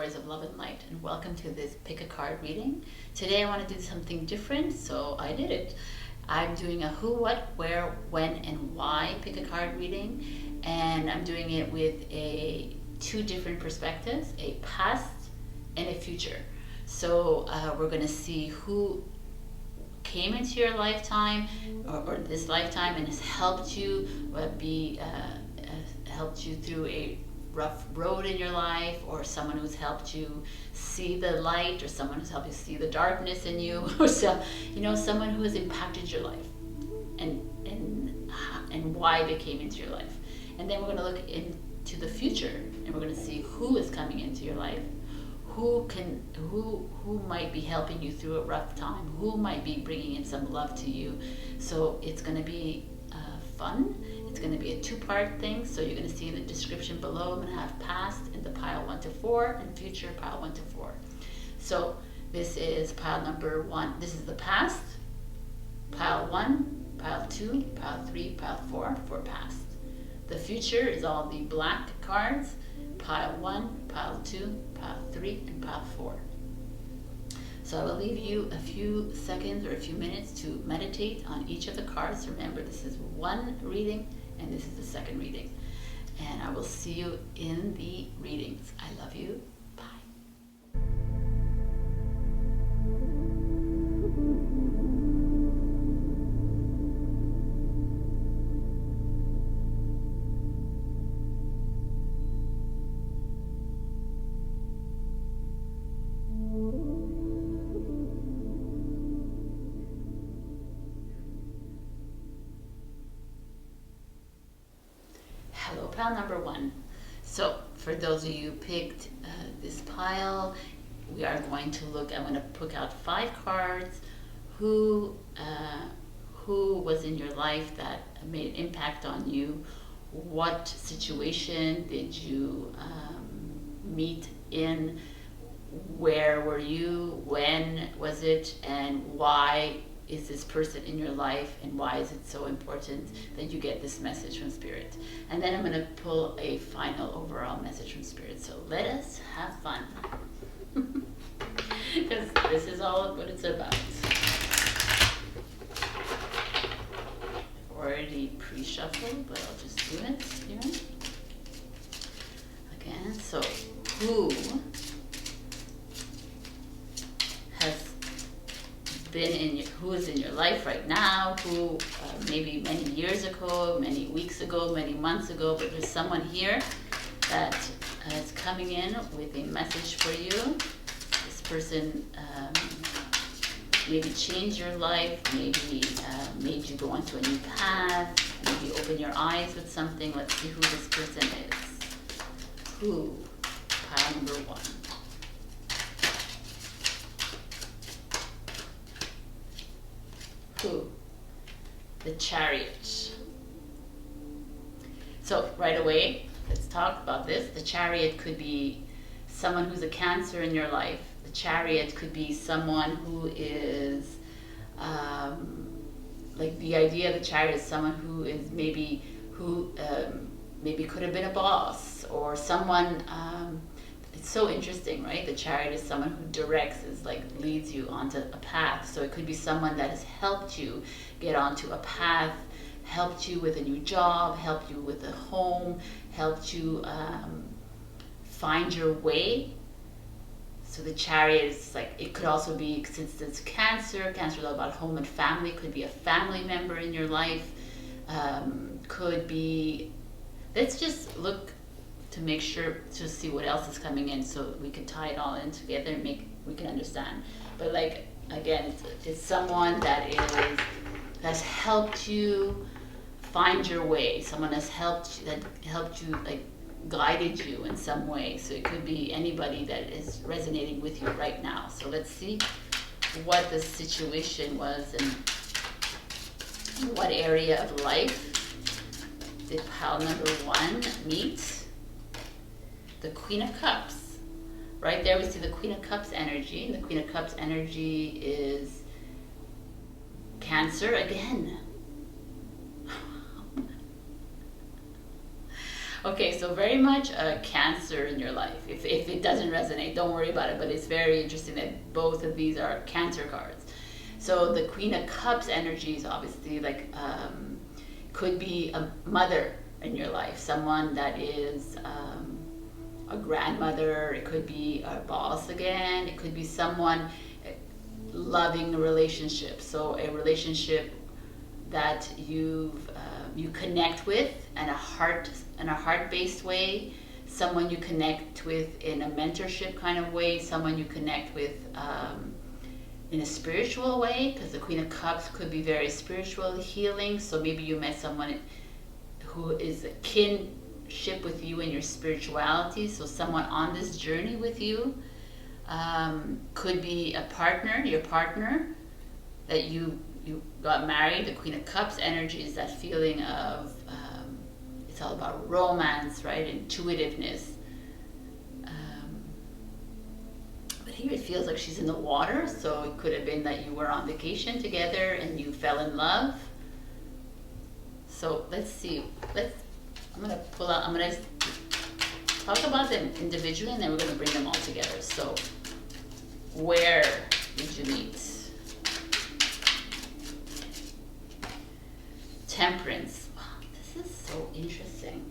stories of love and light, and welcome to this pick a card reading. Today I want to do something different, so I did it. I'm doing a who, what, where, when, and why pick a card reading, and I'm doing it with two different perspectives, a past and a future. So we're going to see who came into your lifetime or this lifetime and has helped you helped you through a rough road in your life, or someone who's helped you see the light, or someone who's helped you see the darkness in you, or someone who has impacted your life and why they came into your life. And then we're going to look into the future, and we're going to see who is coming into your life, who might be helping you through a rough time, who might be bringing in some love to you. So it's going to be fun. It's going to be a two-part thing, so you're going to see in the description below, I'm going to have past in the pile 1 to 4 and future pile 1 to 4. So this is pile number 1. This is the past, pile 1, pile 2, pile 3, pile 4 for past. The future is all the black cards, pile 1, pile 2, pile 3, and pile 4. So I will leave you a few seconds or a few minutes to meditate on each of the cards. Remember, this is one reading and this is the second reading. And I will see you in the readings. I love you. Bye. Hello, pile number 1. So for those of you who picked this pile, we are going to look, I'm going to pick out 5 cards. Who was in your life that made an impact on you? What situation did you meet in? Where were you? When was it? And why is this person in your life, and why is it so important that you get this message from Spirit? And then I'm going to pull a final overall message from Spirit. So let us have fun, because this is all what it's about. I've already pre-shuffled, but I'll just do it here again. So who who is in your life right now, who maybe many years ago, many weeks ago, many months ago, but there's someone here that is coming in with a message for you. This person maybe changed your life, maybe made you go onto a new path, maybe open your eyes with something. Let's see who this person is. Who? Pile number 1. Who? The Chariot. So right away, let's talk about this. The Chariot could be someone who's a Cancer in your life. The Chariot could be someone who is, like the idea of the Chariot is someone who is maybe could have been a boss, or someone, it's so interesting, right? The Chariot is someone who directs, leads you onto a path. So it could be someone that has helped you get onto a path, helped you with a new job, helped you with a home, helped you find your way. So the Chariot is it could also be, since it's Cancer is all about home and family, could be a family member in your life, could be, let's just look to make sure to see what else is coming in, so we can tie it all in together and we can understand. But again, it's someone that's helped you find your way. Someone has helped you, guided you in some way. So it could be anybody that is resonating with you right now. So let's see what the situation was and what area of life did pile number 1 meet. The Queen of Cups. Right there we see the Queen of Cups energy. The Queen of Cups energy is Cancer again. Okay, so very much a Cancer in your life. If it doesn't resonate, don't worry about it. But it's very interesting that both of these are Cancer cards. So the Queen of Cups energy is obviously like could be a mother in your life, someone that is a grandmother. It could be a boss again. It could be someone loving a relationship. So a relationship that you connect with in a heart-based way, someone you connect with in a mentorship kind of way, someone you connect with in a spiritual way, because the Queen of Cups could be very spiritual, healing. So maybe you met someone who is a kinship with you in your spirituality, so someone on this journey with you. Could be a partner, your partner, that you got married. The Queen of Cups energy is that feeling of, it's all about romance, right? Intuitiveness. But here it feels like she's in the water, so it could have been that you were on vacation together and you fell in love. So let's see. I'm gonna talk about them individually, and then we're gonna bring them all together. So where did you meet? Temperance. Wow, this is so interesting.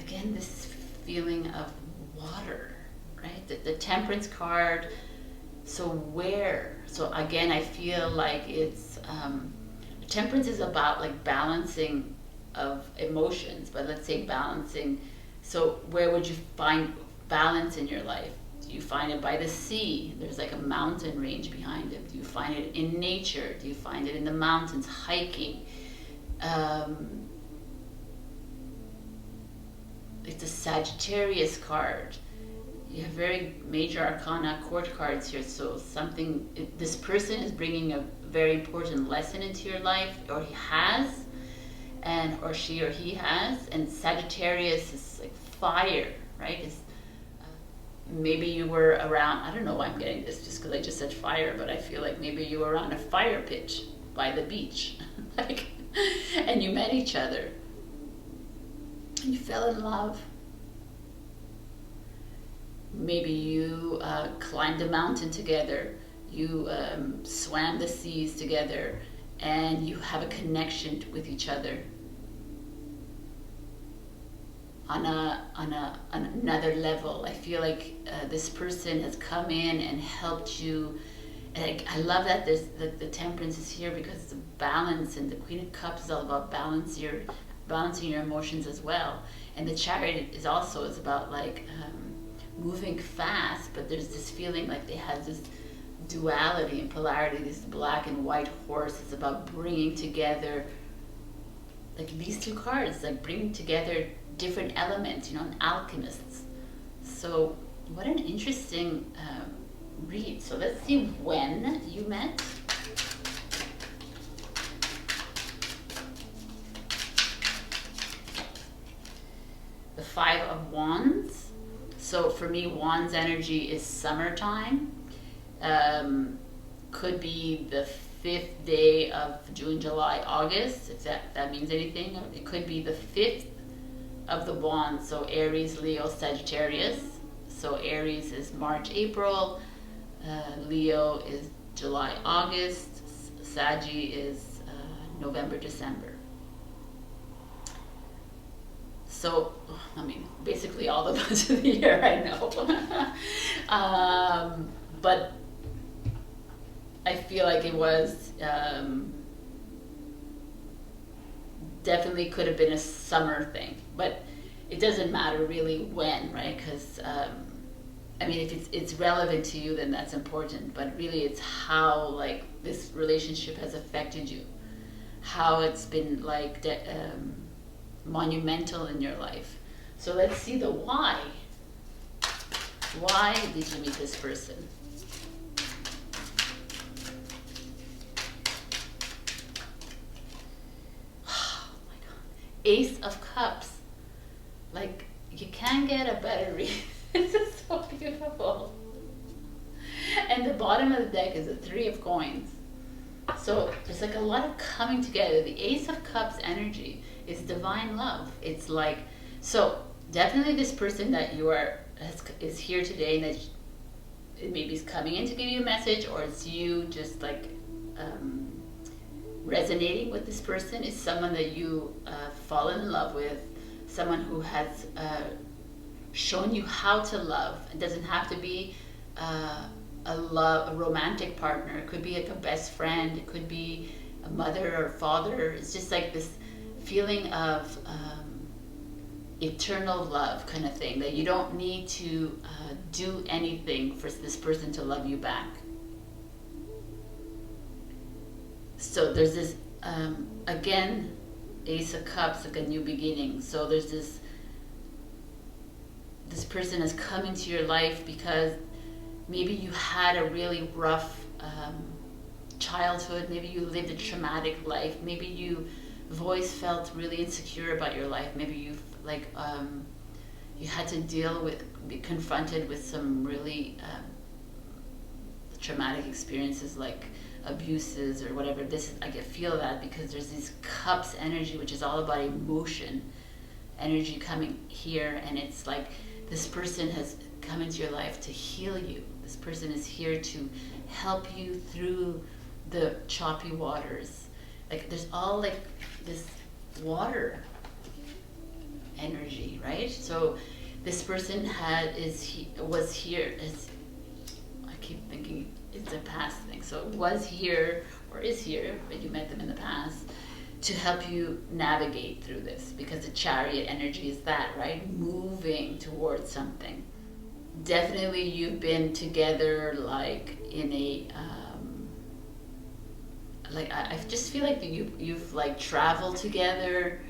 Again, this feeling of water, right? The Temperance card. So where? So again, I feel like it's Temperance is about like balancing of emotions, but let's say balancing. So where would you find balance in your life? Do you find it by the sea? There's like a mountain range behind it. Do you find it in nature? Do you find it in the mountains, hiking? It's a Sagittarius card. You have very major arcana court cards here. So this person is bringing a very important lesson into your life, or he has, or she or he has. And Sagittarius is like fire, right? It's, maybe you were around, I don't know why I'm getting this just because I just said fire, but I feel like maybe you were on a fire pitch by the beach, like, and you met each other. You fell in love. Maybe you climbed a mountain together. You swam the seas together, and you have a connection with each other on another level. I feel like this person has come in and helped you. And I love that the Temperance is here, because the balance, and the Queen of Cups is all about balancing your emotions as well. And the Chariot is about like moving fast, but there's this feeling like they have this duality and polarity, this black and white horse. It's about bringing together, like these two cards, like bringing together different elements, an alchemist. So what an interesting read. So let's see when you met. The Five of Wands. So for me, Wands energy is summertime. Could be the 5th day of June, July, August, if that means anything. It could be the 5th of the Wands, so Aries, Leo, Sagittarius. So Aries is March, April. Leo is July, August. Saggy is November, December. So, I mean, basically all the months of the year, I know. But I feel like it was definitely could have been a summer thing, but it doesn't matter really when, right? Because I mean, if it's relevant to you, then that's important. But really, it's how like this relationship has affected you, how it's been like monumental in your life. So let's see the why. Why did you meet this person? Oh my God. Ace of Cups. Like, you can't get a better read. This is so beautiful. And the bottom of the deck is a 3 of Coins. So there's like a lot of coming together. The Ace of Cups energy is divine love. It's like So definitely this person that you are is here today, and that it maybe is coming in to give you a message, or it's you just like resonating with this person, is someone that you fallen in love with, someone who has shown you how to love. It doesn't have to be a romantic partner. It could be like a best friend. It could be a mother or father. It's just like this feeling of eternal love kind of thing, that you don't need to do anything for this person to love you back. So there's this, again, Ace of Cups, like a new beginning. So there's this person has come into your life because maybe you had a really rough childhood, maybe you lived a traumatic life, maybe you've always felt really insecure about your life, maybe you've like you had to be confronted with some really traumatic experiences like abuses or whatever. I can feel that because there's these cups energy, which is all about emotion energy coming here, and it's like this person has come into your life to heal you. This person is here to help you through the choppy waters. Like there's all like this water energy, right? So this person was here as, I keep thinking it's a past thing. So was here or is here, but you met them in the past, to help you navigate through this, because the Chariot energy is that, right? Moving towards something. Definitely you've been together like in a like I just feel like you've like traveled together,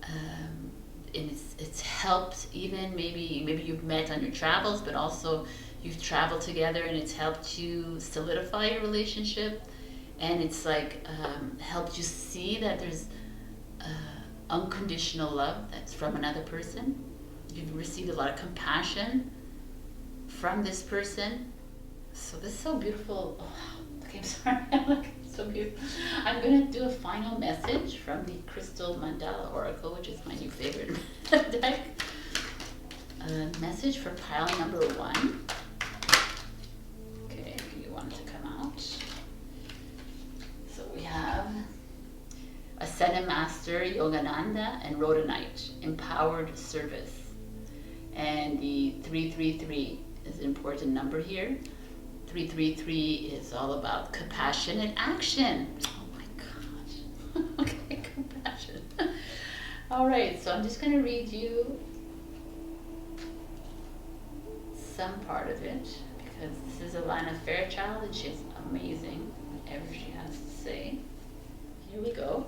and it's helped. Even maybe you've met on your travels, but also you've traveled together and it's helped you solidify your relationship, and it's like helped you see that there's unconditional love that's from another person. You've received a lot of compassion from this person. So this is so beautiful. Oh, okay, I'm sorry. Look, it's so beautiful. I'm going to do a final message from the Crystal Mandala Oracle, which is my new favorite deck. A message for pile number 1. Okay, you want it to come out. So we have Ascended Master Yogananda and Rhodonite, Empowered Service. And the 333 is an important number here. 333 is all about compassionate action. Oh my gosh. Okay, compassion. All right, so I'm just going to read you some part of it, because this is Alana Fairchild and she's amazing, whatever she has to say. Here we go.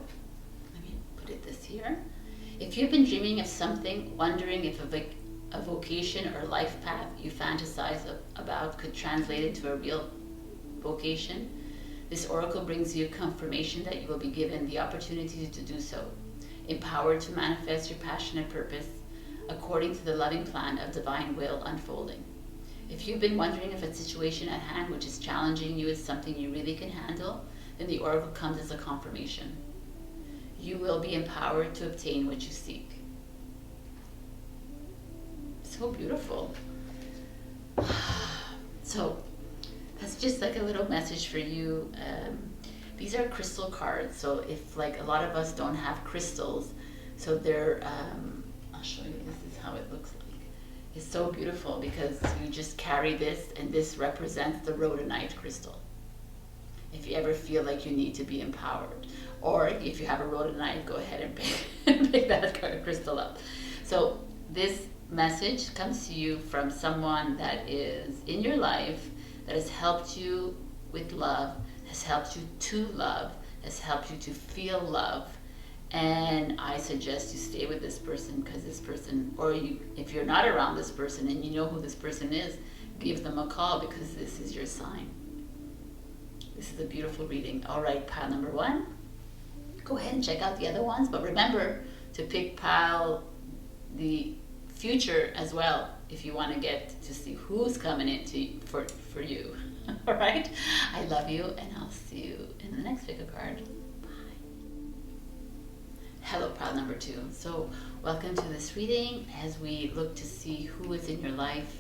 Let me put it this here. If you've been dreaming of something, wondering if a vocation or life path you fantasize about could translate into a real vocation, this oracle brings you confirmation that you will be given the opportunity to do so, empowered to manifest your passionate purpose according to the loving plan of divine will unfolding. If you've been wondering if a situation at hand which is challenging you is something you really can handle, then the oracle comes as a confirmation. You will be empowered to obtain what you seek. So beautiful. So that's just like a little message for you. These are crystal cards, so if like a lot of us don't have crystals, so they're I'll show you, this is how it looks like. It's so beautiful because you just carry this, and this represents the rhodonite crystal. If you ever feel like you need to be empowered, or if you have a rhodonite, go ahead and pick that crystal up. So this message comes to you from someone that is in your life, that has helped you with love, has helped you to love, has helped you to feel love. And I suggest you stay with this person, because this person, or if you're not around this person and you know who this person is, give them a call, because this is your sign. This is a beautiful reading. All right, pile number 1. Go ahead and check out the other ones, but remember to pick pile the future as well, if you want to get to see who's coming in for you. All right, I love you, and I'll see you in the next pick a card. Bye. Hello, pile number 2. So, welcome to this reading as we look to see who is in your life,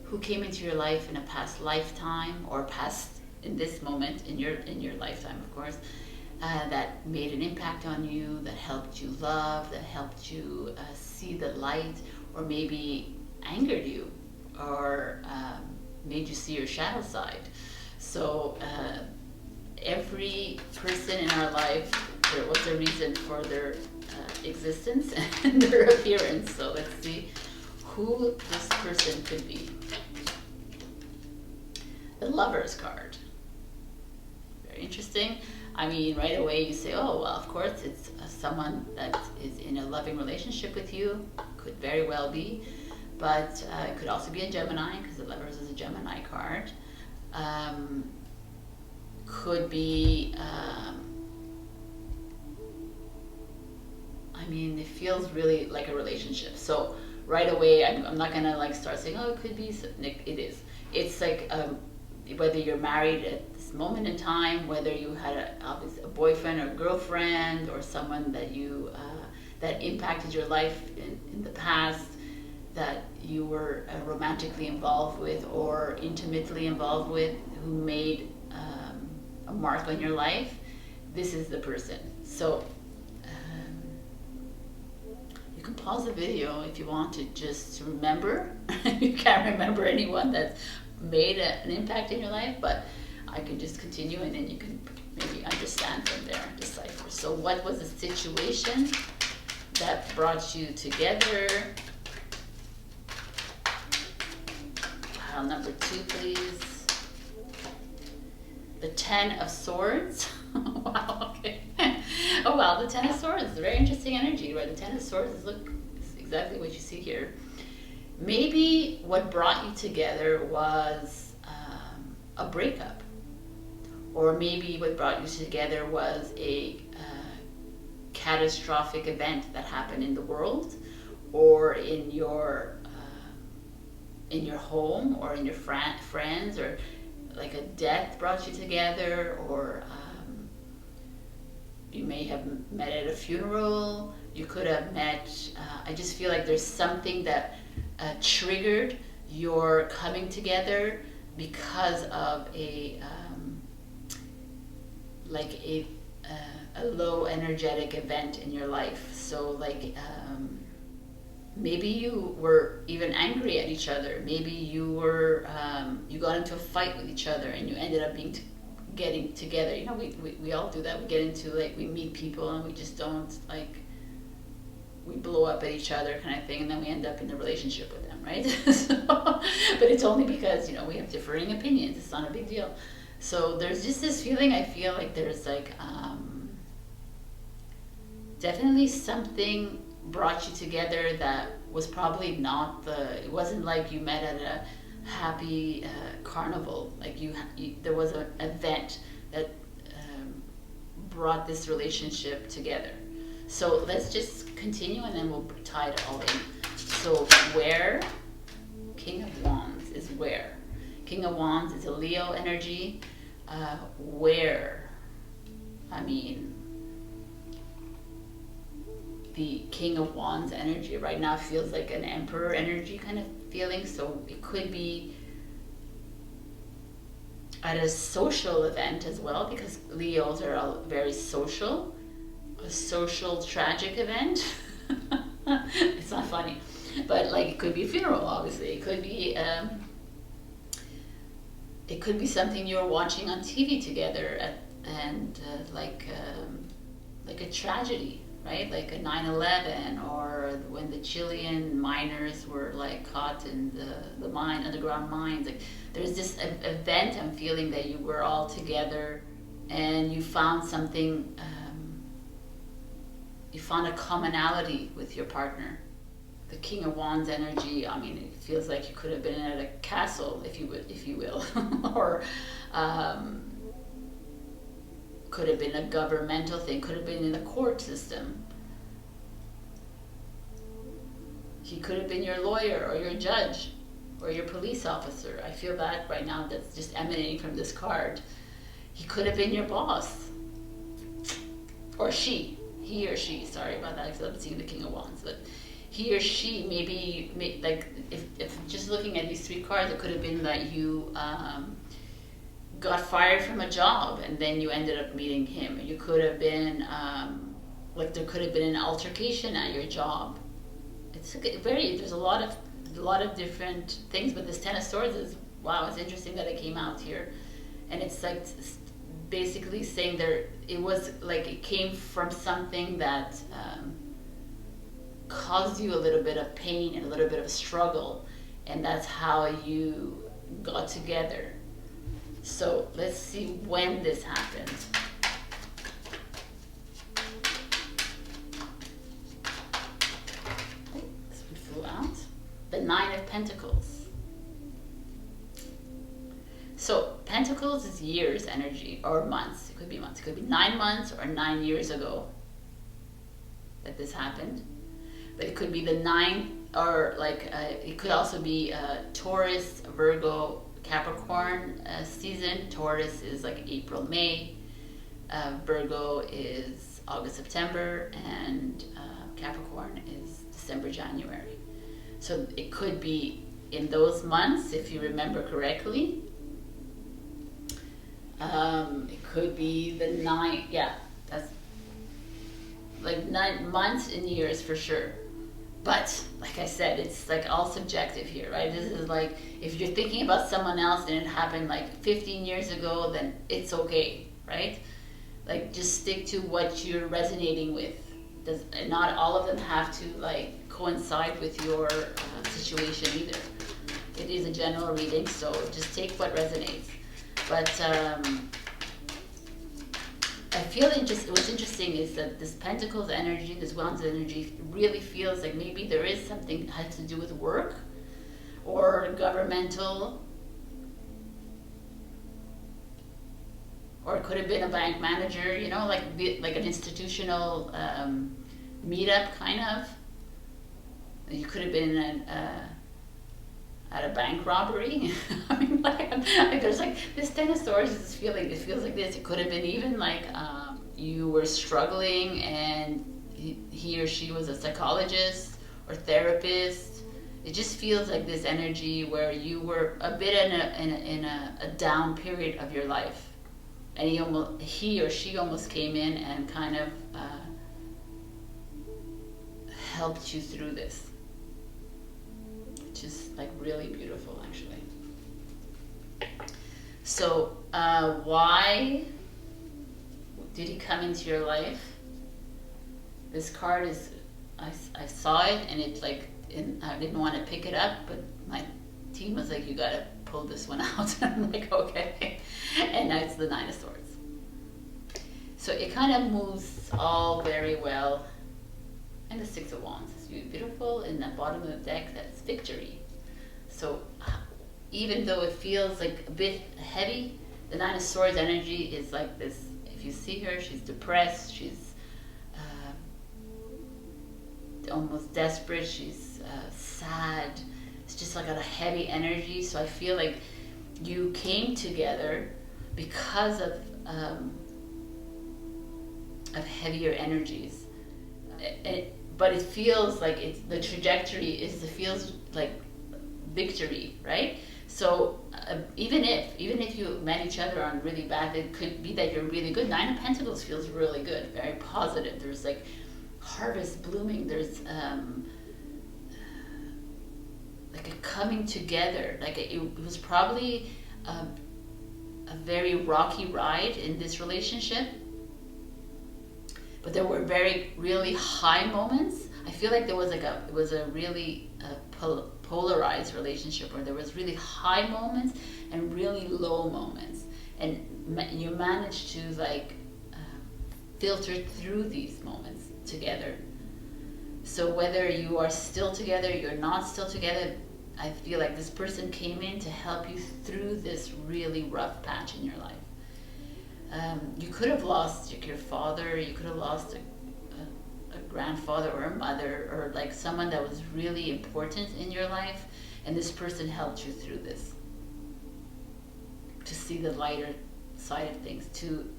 who came into your life in a past lifetime or past in this moment in your lifetime, of course, that made an impact on you, that helped you love, that helped you see the light, or maybe angered you, or made you see your shadow side. So every person in our life, there was a reason for their existence and their appearance. So let's see who this person could be. The Lover's card. Very interesting. I mean, right away you say, oh, well, of course, it's someone that is in a loving relationship with you. Could very well be. But it could also be a Gemini, because the Lovers is a Gemini card. Could be, I mean, it feels really like a relationship. So right away, I'm not gonna like start saying, oh, it could be. It is. It's like whether you're married at this moment in time, whether you had obviously a boyfriend or girlfriend, or someone that you that impacted your life in the past, that you were romantically involved with or intimately involved with, who made a mark on your life. This is the person. So you can pause the video if you want to just remember. You can't remember anyone that's made an impact in your life, but I can just continue and then you can maybe understand from there, decipher. So what was the situation that brought you together? Pile number 2, please. The 10 of Swords. Wow, okay. Oh wow, the 10 of Swords is a very interesting energy, right? The 10 of Swords is exactly what you see here. Maybe what brought you together was a breakup, or maybe what brought you together was a catastrophic event that happened in the world, or in your home, or in your friends, or like a death brought you together, or you may have met at a funeral. You could have met, I just feel like there's something that triggered your coming together because of a low energetic event in your life. So like maybe you were even angry at each other. Maybe you were you got into a fight with each other and you ended up getting together. You know, we all do that. We get into, like, we meet people and we just don't, like, we blow up at each other kind of thing, and then we end up in a relationship with them, right? But it's only because, you know, we have differing opinions. It's not a big deal. So there's just this feeling, I feel like there's like definitely something brought you together that was probably not it wasn't like you met at a happy carnival. Like there was an event that brought this relationship together. So let's just continue and then we'll tie it all in. So where? King of Wands is where. King of Wands is a Leo energy. Where? I mean, the King of Wands energy right now feels like an Emperor energy kind of feeling. So it could be at a social event as well, because Leos are all very social. A social tragic event. It's not funny, but like it could be a funeral. Obviously, it could be something you're watching on TV together, and like a tragedy, right? Like a 9/11, or when the Chilean miners were like caught in the underground mines. Like there's this event. I'm feeling that you were all together, and you found something. You found a commonality with your partner. The King of Wands energy, I mean, it feels like you could have been at a castle, if you will, or could have been a governmental thing, could have been in the court system. He could have been your lawyer or your judge or your police officer. I feel that right now, that's just emanating from this card. He could have been your boss, or she. he or she, sorry about that because I'm seeing the King of Wands, but he or she maybe, like, if just looking at these three cards, it could have been that you got fired from a job and then you ended up meeting him. You could have been, like, there could have been an altercation at your job. It's there's a lot of different things, but this Ten of Swords is, wow, it's interesting that it came out here. And it's like basically saying it was like it came from something that caused you a little bit of pain and a little bit of a struggle, and that's how you got together. So let's see when this happened. This one flew out. The Nine of Pentacles. So Pentacles is years energy, or months. It could be months. It could be 9 months or 9 years ago that this happened. But it could be the 9, or like it could also be Taurus, Virgo, Capricorn season. Taurus is like April, May. Virgo is August, September, and Capricorn is December, January. So it could be in those months, if you remember correctly. It could be the 9, yeah, that's like 9 months and years for sure. But like I said, it's like all subjective here, right? This is like, if you're thinking about someone else and it happened like 15 years ago, then it's okay, right? Like, just stick to what you're resonating with. Not all of them have to like coincide with your situation either. It is a general reading, so just take what resonates. But I feel what's interesting is that this Pentacles energy, this Wands energy, really feels like maybe there is something that has to do with work or governmental, or it could have been a bank manager, you know, like an institutional meetup kind of. You could have been at a bank robbery. I mean, like there's like this Ten of Swords is feeling. It feels like this. It could have been even like you were struggling, and he or she was a psychologist or therapist. It just feels like this energy where you were a bit in a down period of your life, and he or she almost came in and kind of helped you through this. Which is like really beautiful, actually. So why did he come into your life? This card is, I saw it and it's like, I didn't want to pick it up, but my team was like, you gotta pull this one out. I'm like, okay. And now it's the Nine of Swords. So it kind of moves all very well. And the Six of Wands is beautiful. In the bottom of the deck, that's victory. So even though it feels like a bit heavy, the Nine of Swords energy is like this. If you see her, she's depressed, she's almost desperate, she's sad. It's just like a heavy energy. So I feel like you came together because of heavier energies. But it feels like the trajectory feels like victory, right? So even if you met each other on really bad, it could be that you're really good. Nine of Pentacles feels really good, very positive. There's like harvest blooming. There's like a coming together. Like it was probably a very rocky ride in this relationship. But there were really high moments. I feel like it was a really polarized relationship where there was really high moments and really low moments, and you managed to like filter through these moments together. So whether you are still together, you're not still together, I feel like this person came in to help you through this really rough patch in your life. You could have lost your father, you could have lost a grandfather or a mother, or like someone that was really important in your life, and this person helped you through this to see the lighter side of things, to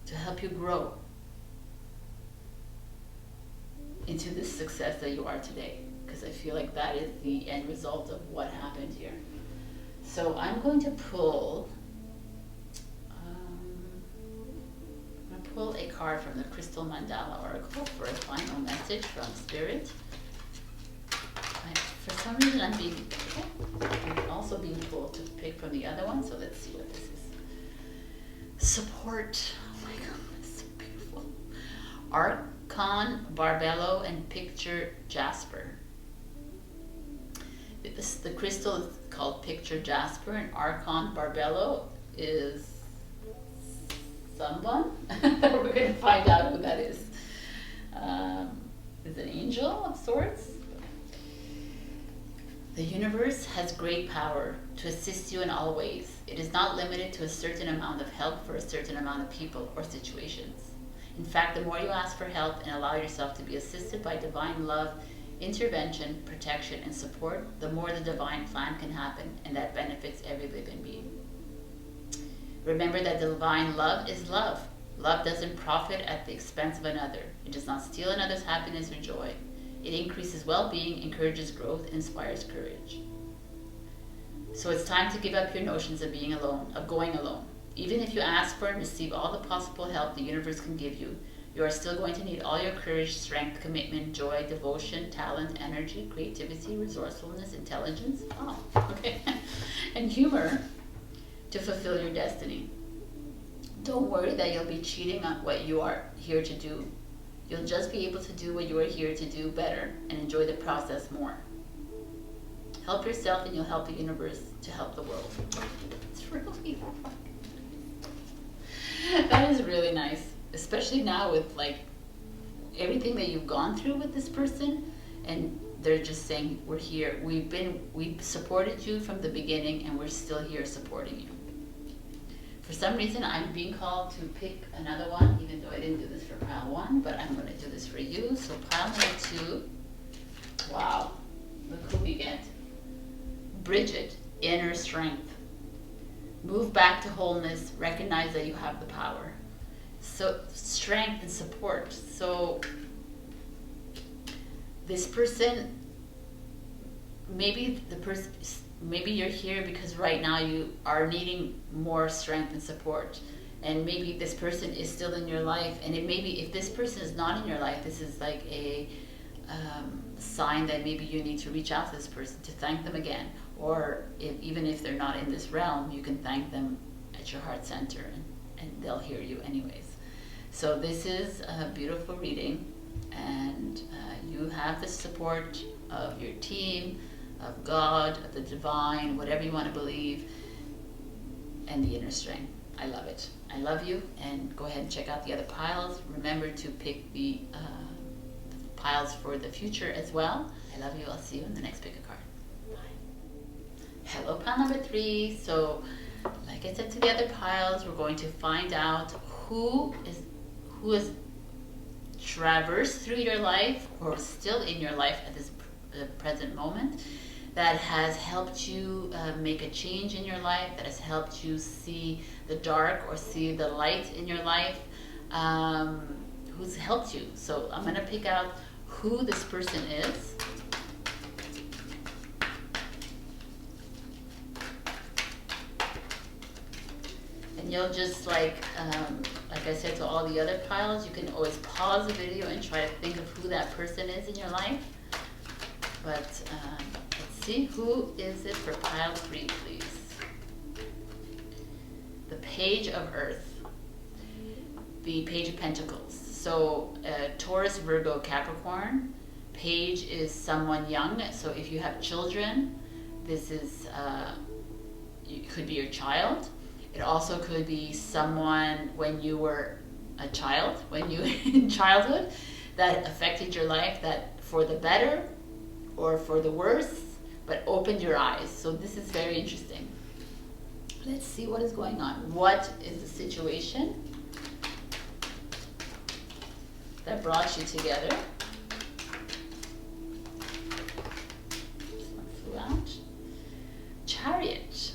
to help you grow into this success that you are today. Because I feel like that is the end result of what happened here. So I'm going to pull a card from the Crystal Mandala Oracle for a final message from Spirit. For some reason I'm also being pulled to pick from the other one, so let's see what this is. Support. Oh my god, it's so beautiful. Archon, Barbello, and Picture Jasper. The crystal is called Picture Jasper, and Archon Barbello is someone that we're going to find out who that is. Is an angel of sorts. The universe has great power to assist you in all ways. It is not limited to a certain amount of help for a certain amount of people or situations. In fact, the more you ask for help and allow yourself to be assisted by divine love, intervention, protection, and support, the more the divine plan can happen, and that benefits every living being. Remember that divine love is love. Love doesn't profit at the expense of another. It does not steal another's happiness or joy. It increases well-being, encourages growth, and inspires courage. So it's time to give up your notions of being alone, of going alone. Even if you ask for and receive all the possible help the universe can give you, you are still going to need all your courage, strength, commitment, joy, devotion, talent, energy, creativity, resourcefulness, intelligence, and humor to fulfill your destiny. Don't worry that you'll be cheating on what you are here to do. You'll just be able to do what you are here to do better and enjoy the process more. Help yourself and you'll help the universe to help the world. It's really that is really nice, especially now with like everything that you've gone through with this person, and they're just saying, we're here. We supported you from the beginning and we're still here supporting you. For some reason, I'm being called to pick another one, even though I didn't do this for pile 1, but I'm going to do this for you. So pile number 2, wow, look who we get. Bridget, inner strength. Move back to wholeness, recognize that you have the power. So strength and support. So this person, maybe you're here because right now you are needing more strength and support, and maybe this person is still in your life, and if this person is not in your life, this is like a sign that maybe you need to reach out to this person to thank them again, or even if they're not in this realm, you can thank them at your heart center, and they'll hear you anyways. So this is a beautiful reading, and you have the support of your team, of God, of the divine, whatever you want to believe, and the inner strength. I love it. I love you, and go ahead and check out the other piles. Remember to pick the piles for the future as well. I love you. I'll see you in the next pick a card. Bye. Hello, pile number 3. So, like I said to the other piles, we're going to find out who has traversed through your life or still in your life at this present moment, that has helped you make a change in your life, that has helped you see the dark or see the light in your life, who's helped you. So I'm going to pick out who this person is. And you'll just like I said to all the other piles, you can always pause the video and try to think of who that person is in your life. But let's see, who is it for pile 3, please? The Page of Earth, the Page of Pentacles. So Taurus, Virgo, Capricorn. Page is someone young. So if you have children, this is it could be your child. It also could be someone when you were a child, when you in childhood, that affected your life, that for the better or for the worse, but opened your eyes. So this is very interesting. Let's see what is going on. What is the situation that brought you together? This one flew out. Chariot.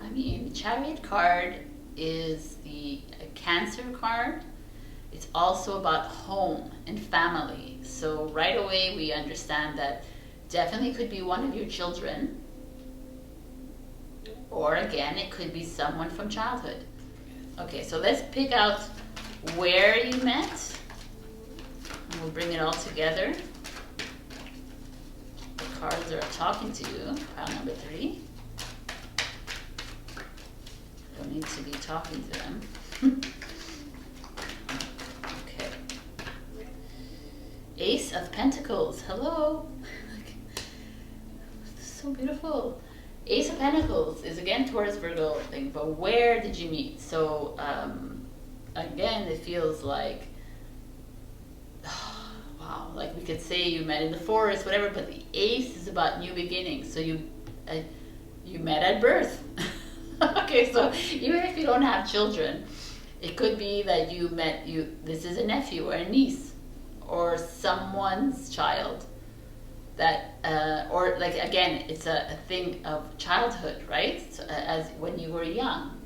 I mean, Chariot card is the Cancer card, it's also about home and family. So right away we understand that definitely could be one of your children, or again, it could be someone from childhood. Okay, so let's pick out where you met, and we'll bring it all together. The cards are talking to you, pile number 3. Don't need to be talking to them. Okay. Ace of Pentacles, hello. This is so beautiful. Ace of Pentacles is again Taurus Virgo thing, but where did you meet? So again, it feels like, wow, like we could say you met in the forest, whatever, but the ace is about new beginnings. So you met at birth. Okay, so even if you don't have children, it could be that this is a nephew or a niece or someone's child that, or like again, it's a thing of childhood, right? So, as when you were young.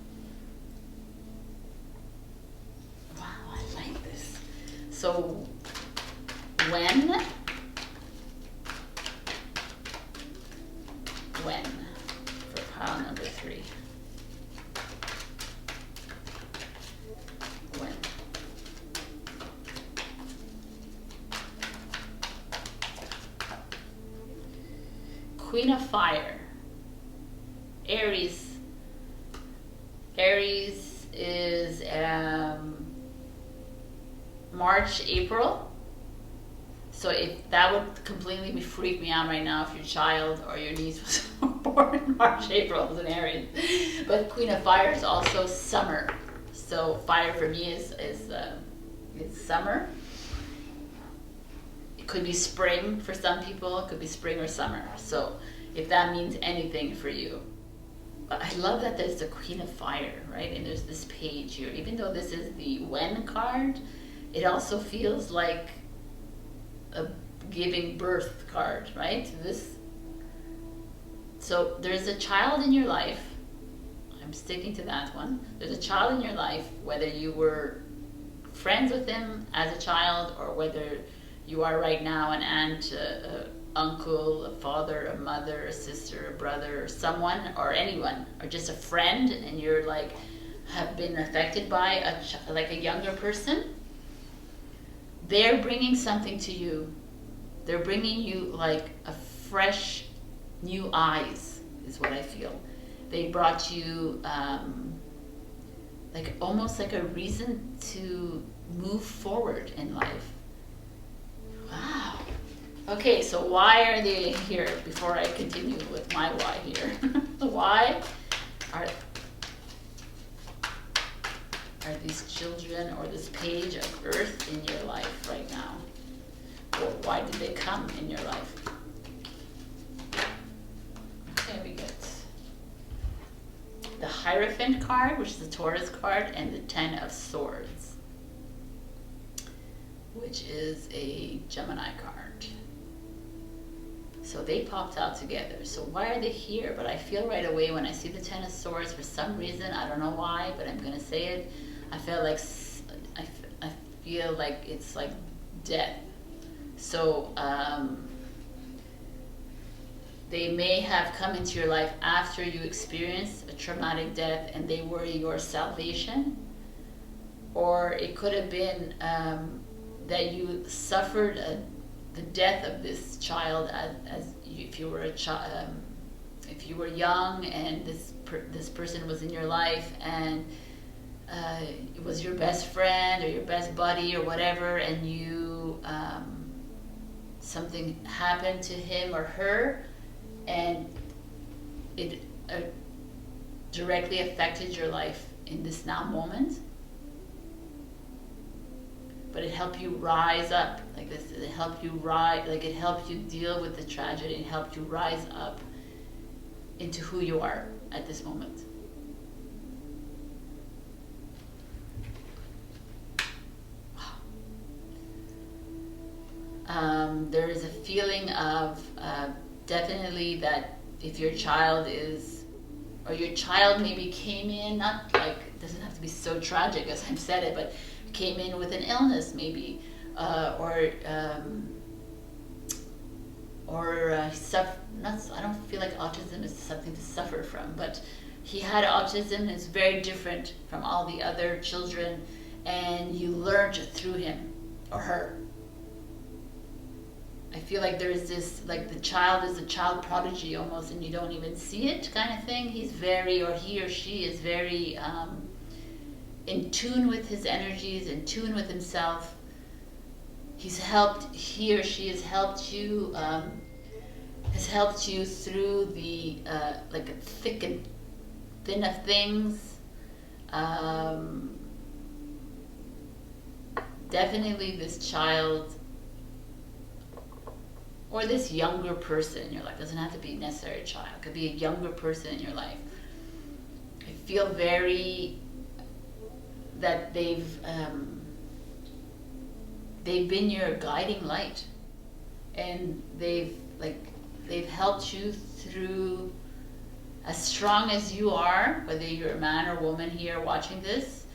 Wow, I like this. So when for pile number 3. When. Queen of Fire. Aries. Aries is March, April. So if that would completely freak me out right now if your child or your niece was born in March, April as an Aries. But Queen of Fire is also summer. So fire for me is summer. It could be spring for some people. It could be spring or summer. So if that means anything for you. But I love that there's the Queen of Fire, right? And there's this page here. Even though this is the when card, it also feels like a giving birth card, right? So there's a child in your life. I'm sticking to that one. There's a child in your life, whether you were friends with him as a child or whether you are right now an aunt, uncle, a father, a mother, a sister, a brother, someone or anyone, or just a friend, and you're like have been affected by like a younger person. They're bringing something to you. They're bringing you like a fresh, new eyes is what I feel. They brought you like almost like a reason to move forward in life. Wow. Okay, so why are they here? Before I continue with my why here. Why are these children or this page of earth in your life right now? Or why did they come in your life? Okay, we get the Hierophant card, which is the Taurus card, and the 10 of Swords, which is a Gemini card. So they popped out together. So why are they here? But I feel right away when I see the 10 of Swords, for some reason, I don't know why, but I'm going to say it, I feel like it's like death. So they may have come into your life after you experienced a traumatic death and they were your salvation. Or it could have been that you suffered the death of this child if you were a child, if you were young and this person was in your life and it was your best friend or your best buddy or whatever, and you something happened to him or her and it directly affected your life in this now moment. But it helped you rise up like this. It helped you rise, like it helped you deal with the tragedy. It helped you rise up into who you are at this moment. Wow. There is a feeling of definitely that if your child is, or your child maybe came in, not like doesn't have to be so tragic as I've said it, but came in with an illness maybe, or I don't feel like autism is something to suffer from, but he had autism and it's very different from all the other children, and you learned through him or her. I feel like there's this, like the child is a child prodigy almost, and you don't even see it kind of thing. He's very, or he or she is very in tune with his energies, in tune with himself. He or she has helped you through the like thick and thin of things. Definitely this child or this younger person in your life, doesn't have to be necessarily a child, it could be a younger person in your life. I feel that they've been your guiding light, and they've helped you through, as strong as you are, whether you're a man or woman here watching this,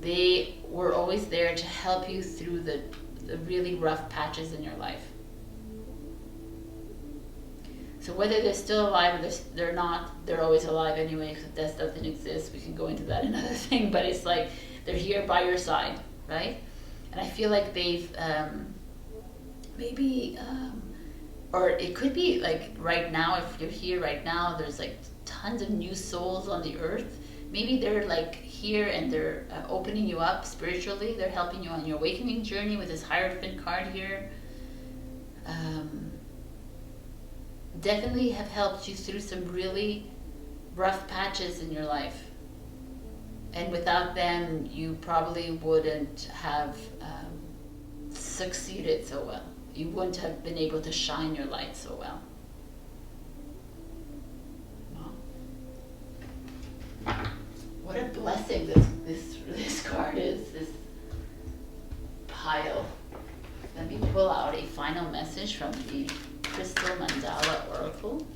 they were always there to help you through the really rough patches in your life. So whether they're still alive or they're not, they're always alive anyway, because death doesn't exist. We can go into that another thing, but it's like they're here by your side, right? And I feel like they've or it could be like right now, if you're here right now, there's like tons of new souls on the earth. Maybe they're like here and they're opening you up spiritually. They're helping you on your awakening journey with this Hierophant card here. Definitely have helped you through some really rough patches in your life. And without them, you probably wouldn't have succeeded so well. You wouldn't have been able to shine your light so well. Wow. What a blessing this card is, this pile. Let me pull out a final message from the Crystal Mandala Oracle.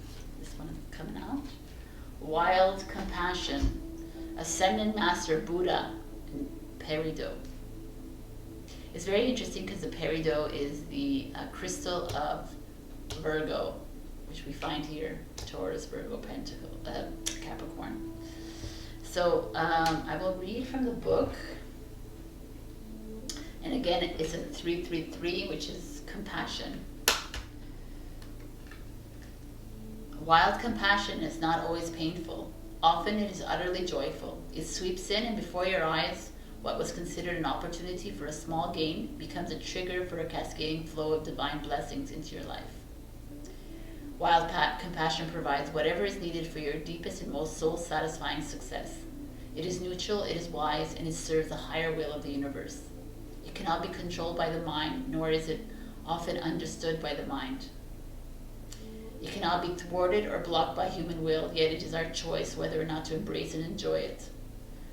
This one is coming out. Wild Compassion. Ascended Master Buddha in Peridot. It's very interesting because the Peridot is the crystal of Virgo, which we find here, Taurus, Virgo, Capricorn. So I will read from the book. And again, it's a 333, which is compassion. Wild compassion is not always painful. Often it is utterly joyful. It sweeps in, and before your eyes, what was considered an opportunity for a small gain becomes a trigger for a cascading flow of divine blessings into your life. Wild compassion provides whatever is needed for your deepest and most soul-satisfying success. It is neutral, it is wise, and it serves the higher will of the universe. It cannot be controlled by the mind, nor is it often understood by the mind. It cannot be thwarted or blocked by human will, yet it is our choice whether or not to embrace and enjoy it.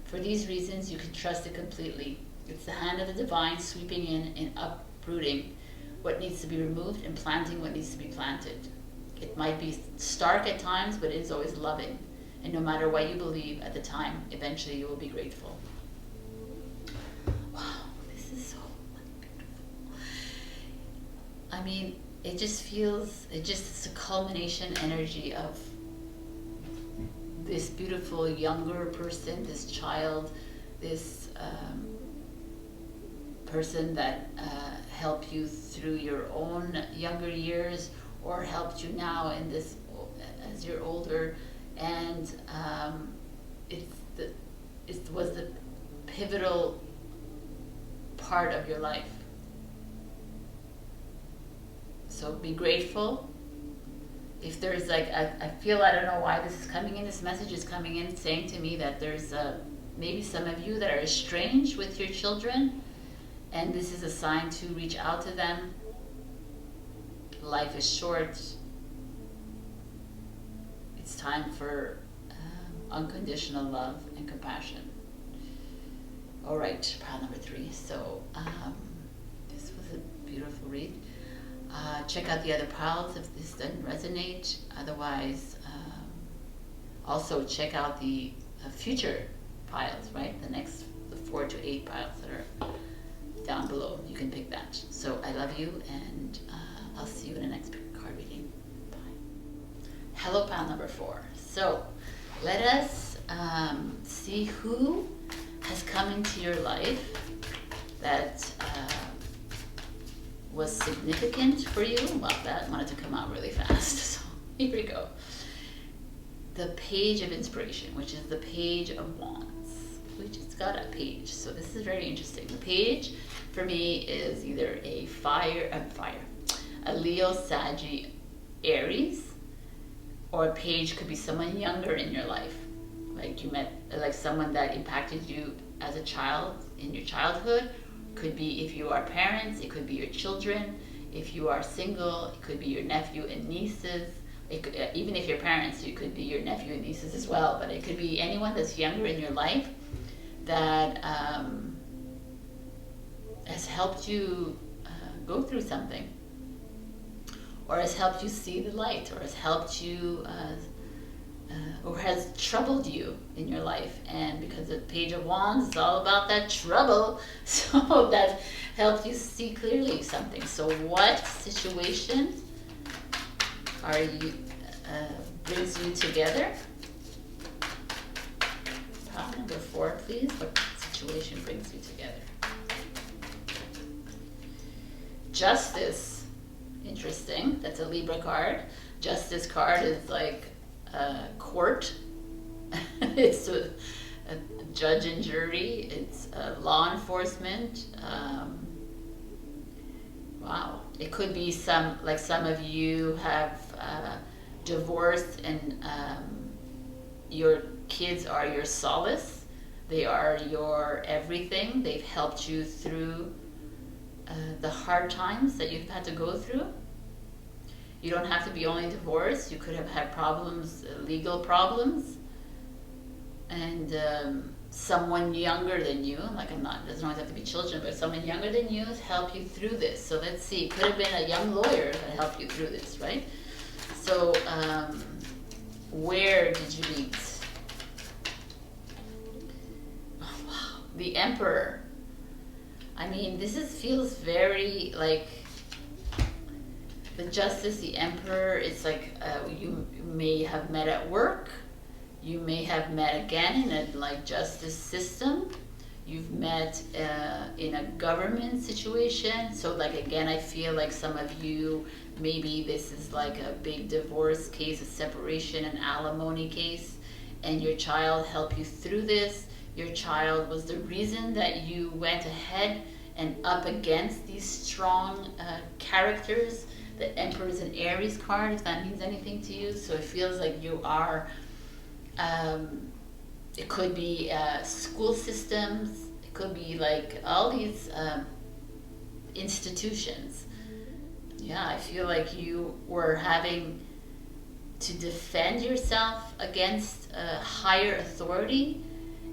For these reasons, you can trust it completely. It's the hand of the divine sweeping in and uprooting what needs to be removed and planting what needs to be planted. It might be stark at times, but it is always loving. And no matter what you believe at the time, eventually you will be grateful. Wow, this is so beautiful. I mean, it just it's a culmination energy of this beautiful younger person, this child, this person that helped you through your own younger years, or helped you now in this as you're older, and it was the pivotal part of your life. So be grateful. If there's like, I feel, I don't know why this is coming in, this message is coming in saying to me that there's maybe some of you that are estranged with your children, and this is a sign to reach out to them. Life is short. It's time for unconditional love and compassion. All right, pile number 3. So this was a beautiful read. Check out the other piles if this doesn't resonate. Otherwise, also check out the future piles, right? The 4 to 8 piles that are down below. You can pick that. So I love you, and I'll see you in the next card reading. Bye. Hello, pile number 4. So let us see who has come into your life that was significant for you. Well, that wanted to come out really fast. So here we go. The Page of Inspiration, which is the Page of Wands. We just got a page, so this is very interesting. The page for me is either a a Leo, Saggy, Aries, or a page could be someone younger in your life. Like you met, like someone that impacted you as a child in your childhood. Could be if you are parents, it could be your children. If you are single, it could be your nephew and nieces. It could, even if you're parents, it could be your nephew and nieces as well. But it could be anyone that's younger in your life that has helped you go through something, or has helped you see the light, or has helped you, or has troubled you in your life. And because the Page of Wands is all about that trouble, so that helped you see clearly something. So what situation are you brings you together? Pile number 4, please. What situation brings you together? Justice. Interesting. That's a Libra card. Justice card is like court. It's a judge and jury. It's law enforcement. Wow. It could be some of you have divorced, and your kids are your solace. They are your everything. They've helped you through the hard times that you've had to go through. You don't have to be only divorced. You could have had problems, legal problems, and someone younger than you, doesn't always have to be children, but someone younger than you has helped you through this. So let's see, it could have been a young lawyer that helped you through this, right? So where did you meet? Oh, wow, the Emperor. I mean, feels very like the Justice, the Emperor. It's like you may have met at work. You may have met again in a justice system. You've met in a government situation. So again, I feel like some of you, maybe this is like a big divorce case, a separation, an alimony case, and your child helped you through this. Your child was the reason that you went ahead and up against these strong characters. The Emperor is an Aries card, if that means anything to you. So it feels like you are, it could be school systems, it could be all these institutions. Yeah, I feel like you were having to defend yourself against a higher authority,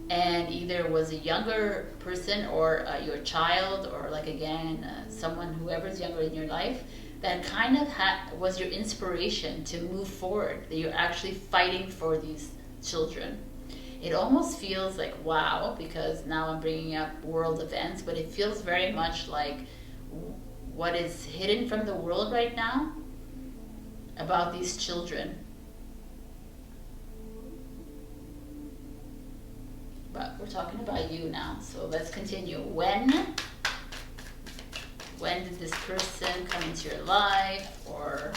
and either was a younger person or your child, or someone, whoever's younger in your life, that kind of was your inspiration to move forward, that you're actually fighting for these children. It almost feels like, wow, because now I'm bringing up world events, but it feels very much like what is hidden from the world right now about these children. But we're talking about you now, so let's continue. When did this person come into your life? Or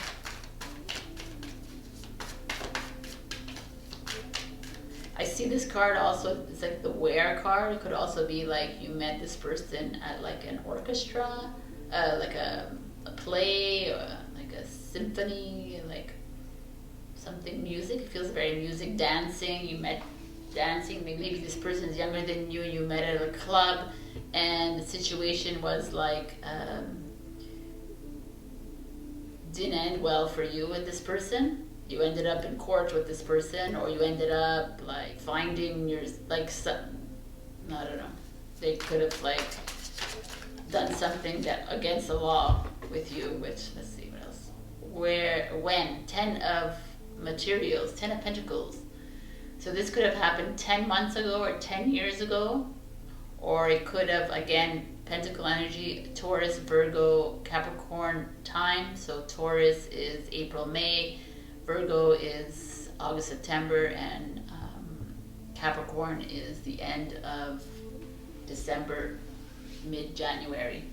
I see this card also, it's like the where card. It could also be like you met this person at an orchestra, a play, or a symphony, something music. It feels very music, dancing. You met dancing. Maybe this person is younger than you. You met at a club, and the situation was didn't end well for you with this person. You ended up in court with this person, or you ended up finding your I don't know. They could have done something that against the law with you. Which, let's see what else. When 10 of materials, 10 of Pentacles. So this could have happened 10 months ago or 10 years ago, or it could have, again, Pentacle energy, Taurus, Virgo, Capricorn time. So Taurus is April, May, Virgo is August, September, and Capricorn is the end of December, mid-January.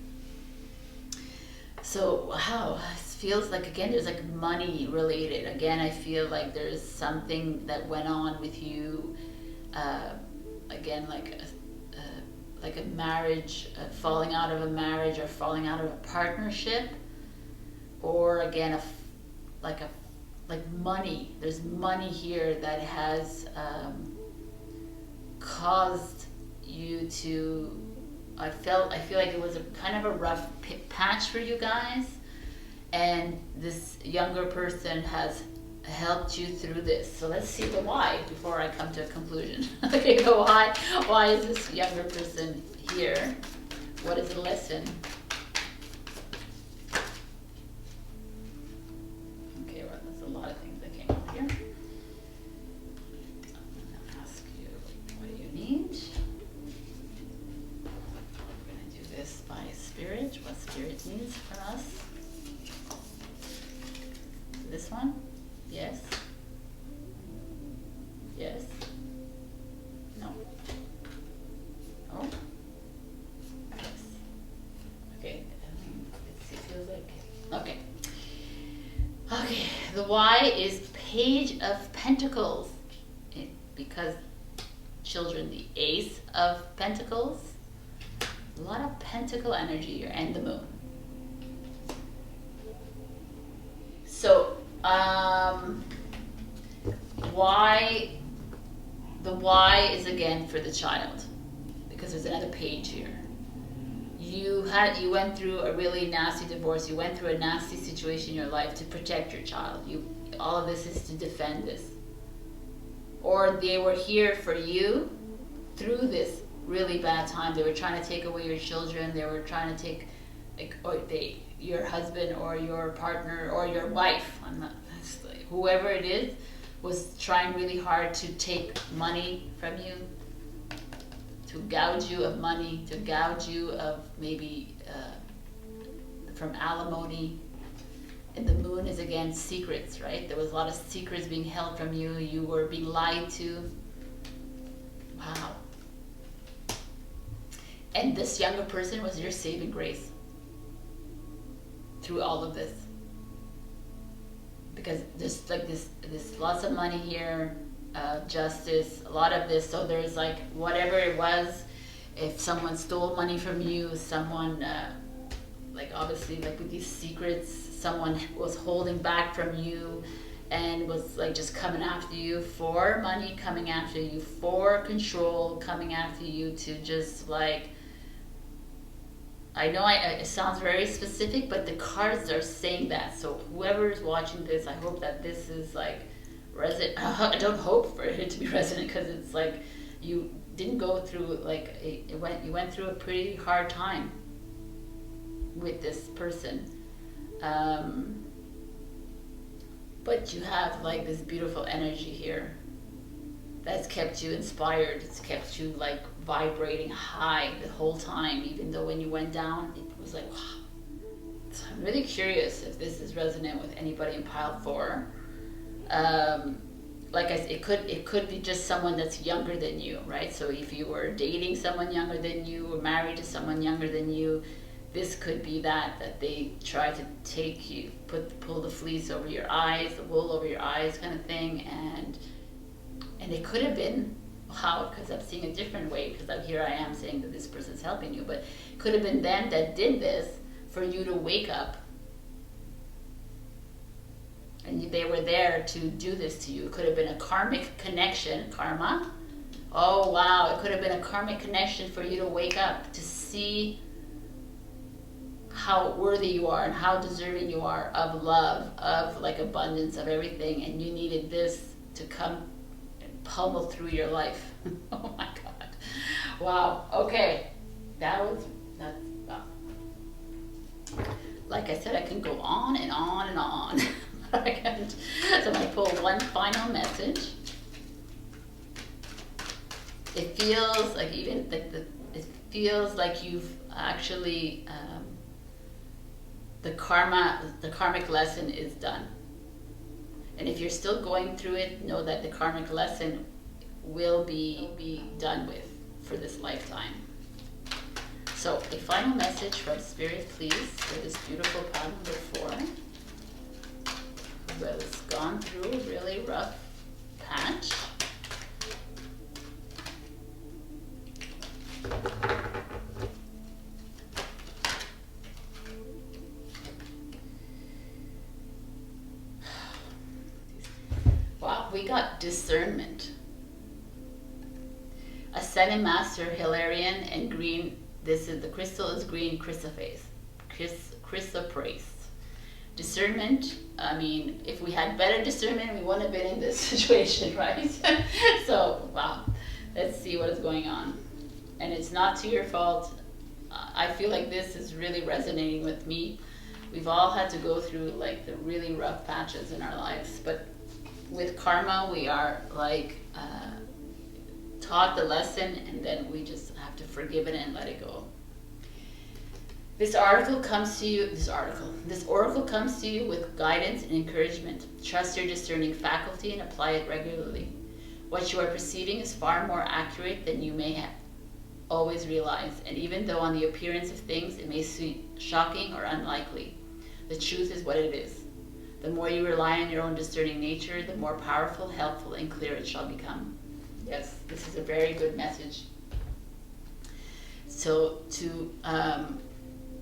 So wow, it feels like, again, there's like money related. Again, I feel like there's something that went on with you, again, like a marriage, falling out of a marriage or falling out of a partnership, or again, like money. There's money here that has caused you to, I feel like it was a kind of a rough patch for you guys, and this younger person has helped you through this. So let's see the why before I come to a conclusion. Okay, the why is this younger person here? What is the lesson? Okay, well, there's a lot of things that came up here. I'm gonna ask you, what do you need? We're gonna do this by spirit, what spirit needs from us. This one? Yes. Yes. No. Oh. Yes. Okay. It feels like. Okay. Okay. The why is Page of Pentacles. Because children, the Ace of Pentacles. A lot of Pentacle energy here, and the Moon. So, why? The why is again for the child, because there's another page here. You went through a really nasty divorce. You went through a nasty situation in your life to protect your child. All of this is to defend this, or they were here for you through this really bad time. They were trying to take away your children. They were trying to take, your husband or your partner or your wife, whoever it is, was trying really hard to take money from you, to gouge you of money, to gouge you of maybe from alimony. And the Moon is, again, secrets, right? There was a lot of secrets being held from you. You were being lied to. Wow. And this younger person was your saving grace through all of this, because there's like this lots of money here, justice, a lot of this. So there's like whatever it was, if someone stole money from you, someone like obviously like with these secrets, someone was holding back from you and was like just coming after you for money, coming after you for control, coming after you to just like, I know it sounds very specific, but the cards are saying that. So whoever is watching this, I hope that this is like resonant. I don't hope for it to be resonant, because it's like you didn't go through like you went through a pretty hard time with this person, but you have like this beautiful energy here that's kept you inspired. It's kept you like vibrating high the whole time, even though when you went down, it was like, wow. So I'm really curious if this is resonant with anybody in pile 4. Like I said, it could be just someone that's younger than you, right? So if you were dating someone younger than you, or married to someone younger than you, this could be that they try to take you, pull the fleece over your eyes, the wool over your eyes, kind of thing, and it could have been, how, because I'm seeing a different way, because here I am saying that this person's helping you, but it could have been them that did this for you to wake up, and they were there to do this to you. It could have been a karmic connection, karma. Oh wow, it could have been a karmic connection for you to wake up, to see how worthy you are and how deserving you are of love, of like abundance, of everything, and you needed this to come and pummel through your life. Oh my God. Wow. Okay. That's wow. Like I said, I can go on and on and on. So I'm going to pull one final message. it feels like even like it feels like you've actually the karmic lesson is done. And if you're still going through it, know that the karmic lesson will be done with for this lifetime. So a final message from Spirit, please, for this beautiful pile number 4, who has gone through a really rough patch. Wow, we got discernment. Ascended Master, Hilarion, and green. This is the crystal is green chrysoprase. Chrysoprase. Discernment. I mean, if we had better discernment, we wouldn't have been in this situation, right? So, wow. Let's see what is going on. And it's not to your fault. I feel like this is really resonating with me. We've all had to go through like the really rough patches in our lives, but with karma, we are like taught the lesson, and then we just have to forgive it and let it go. This oracle comes to you with guidance and encouragement. Trust your discerning faculty and apply it regularly. What you are perceiving is far more accurate than you may have always realized, and even though on the appearance of things it may seem shocking or unlikely, the truth is what it is. The more you rely on your own discerning nature, the more powerful, helpful, and clear it shall become. Yes, this is a very good message. So to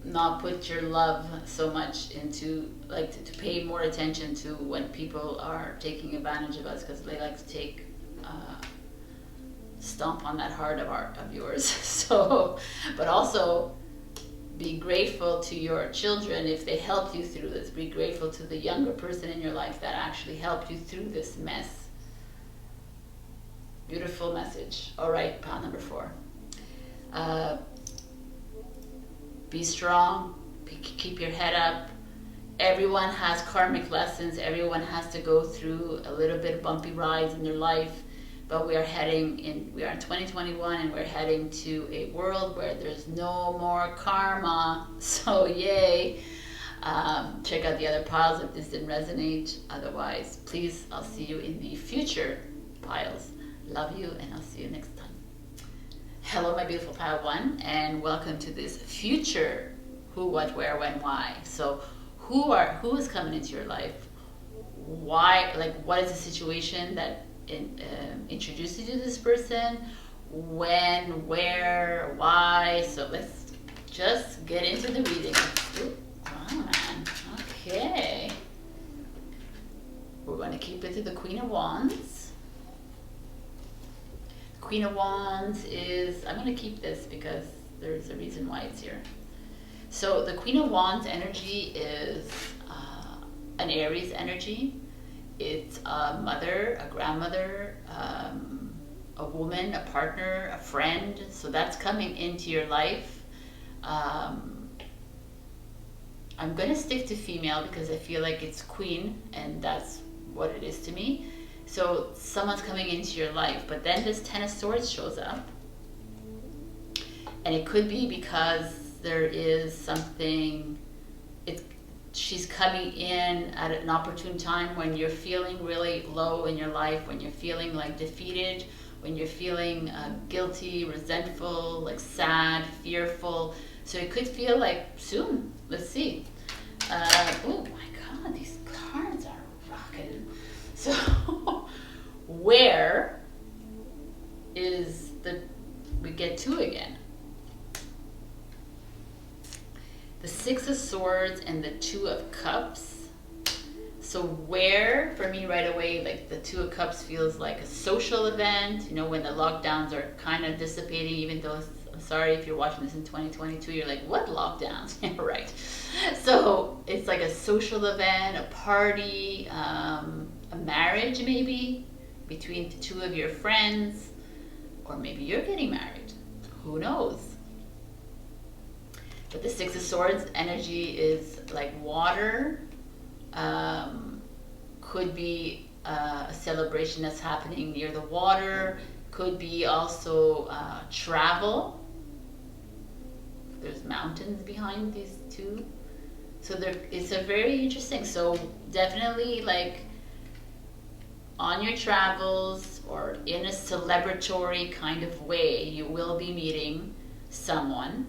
not put your love so much into, like to pay more attention to when people are taking advantage of us, because they like to take, stomp on that heart of yours. So, but also be grateful to your children if they helped you through this. Be grateful to the younger person in your life that actually helped you through this mess. Beautiful message. All right, pile number 4. Be strong. Keep your head up. Everyone has karmic lessons. Everyone has to go through a little bit of bumpy rides in their life. But we are in 2021, and we're heading to a world where there's no more karma. So yay. Check out the other piles if this didn't resonate. Otherwise, please, I'll see you in the future piles. Love you, and I'll see you next time. Hello, my beautiful pile 1, and welcome to this future who, what, where, when, why. So who is coming into your life? Why? Like, what is the situation that introduced you to this person? When, where, why? So let's just get into the reading. Come on. Okay. We're going to keep it to the Queen of Wands. Queen of Wands is, I'm going to keep this because there's a reason why it's here. So the Queen of Wands energy is an Aries energy. It's a mother, a grandmother, a woman, a partner, a friend. So that's coming into your life. I'm going to stick to female because I feel like it's queen, and that's what it is to me. So someone's coming into your life, but then this 10 of Swords shows up. And it could be because there is something, she's coming in at an opportune time when you're feeling really low in your life, when you're feeling like defeated, when you're feeling guilty, resentful, like sad, fearful. So it could feel like soon. Let's see. Oh my God, these cards are rocking. So where is we get 2 again. The 6 of Swords and the 2 of Cups. So where, for me right away, like the 2 of Cups feels like a social event, you know, when the lockdowns are kind of dissipating, even though, I'm sorry if you're watching this in 2022, you're like, what lockdowns? Yeah, right. So it's like a social event, a party, a marriage maybe, between the 2 of your friends, or maybe you're getting married. Who knows? But the 6 of Swords energy is like water. Could be a celebration that's happening near the water. could be also travel. There's mountains behind these two. So it's a very interesting. So definitely like on your travels or in a celebratory kind of way, you will be meeting someone.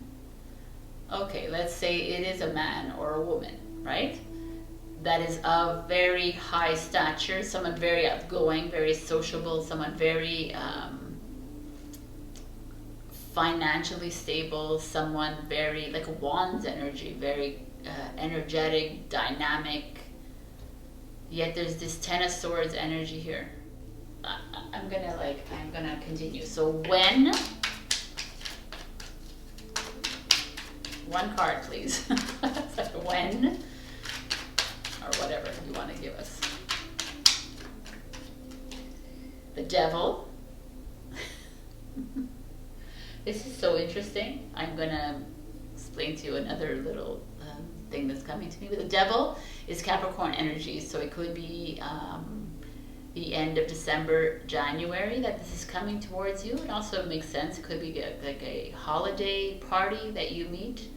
Okay, let's say it is a man or a woman, right? That is of very high stature, someone very outgoing, very sociable, someone very financially stable, someone very like a wand's energy, very energetic, dynamic. Yet there's this Ten of Swords energy here. I'm gonna continue. So when, one card please. When, or whatever you want to give us. The Devil. This is so interesting. I'm gonna explain to you another little thing that's coming to me. But the Devil is Capricorn energy, so it could be the end of December, January that this is coming towards you. It also makes sense. It could be like a holiday party that you meet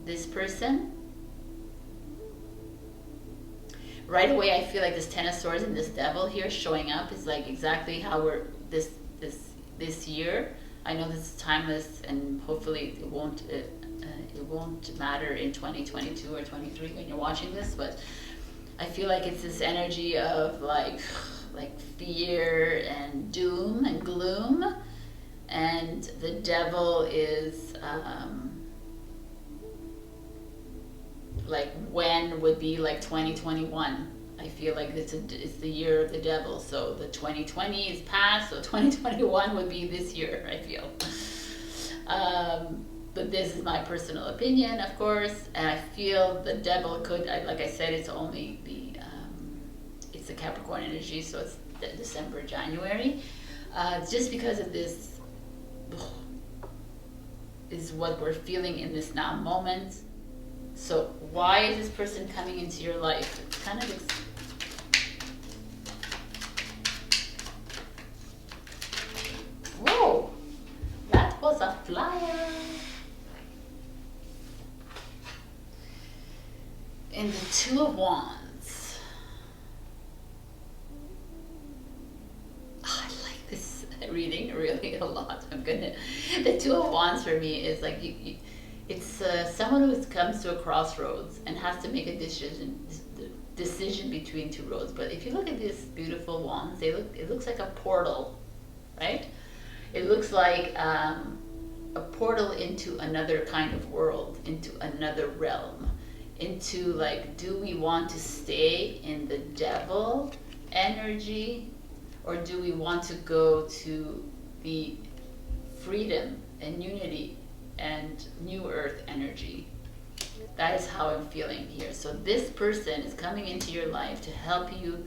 this person. Right away, I feel like this Ten of Swords and this Devil here showing up is like exactly how we're this year. I know this is timeless, and hopefully it won't matter in 2022 or 23 when you're watching this, but I feel like it's this energy of like fear and doom and gloom, and the Devil is like when would be like 2021. I feel like it's the year of the Devil, so the 2020 is past, so 2021 would be this year, I feel. But this is my personal opinion, of course, and I feel the Devil could, like I said, it's only it's the Capricorn energy, so it's December, January. Just because of this is what we're feeling in this now moment. So why is this person coming into your life? It's kind of whoa, that was a flyer. In the Two of Wands. Oh, I like this reading really a lot. The Two of Wands for me is like it's someone who comes to a crossroads and has to make a decision between two roads. But if you look at these beautiful wands, it looks like a portal, right? It looks like a portal into another kind of world, into another realm, into like, do we want to stay in the Devil energy, or do we want to go to the freedom and unity and new earth energy? That is how I'm feeling here. So this person is coming into your life to help you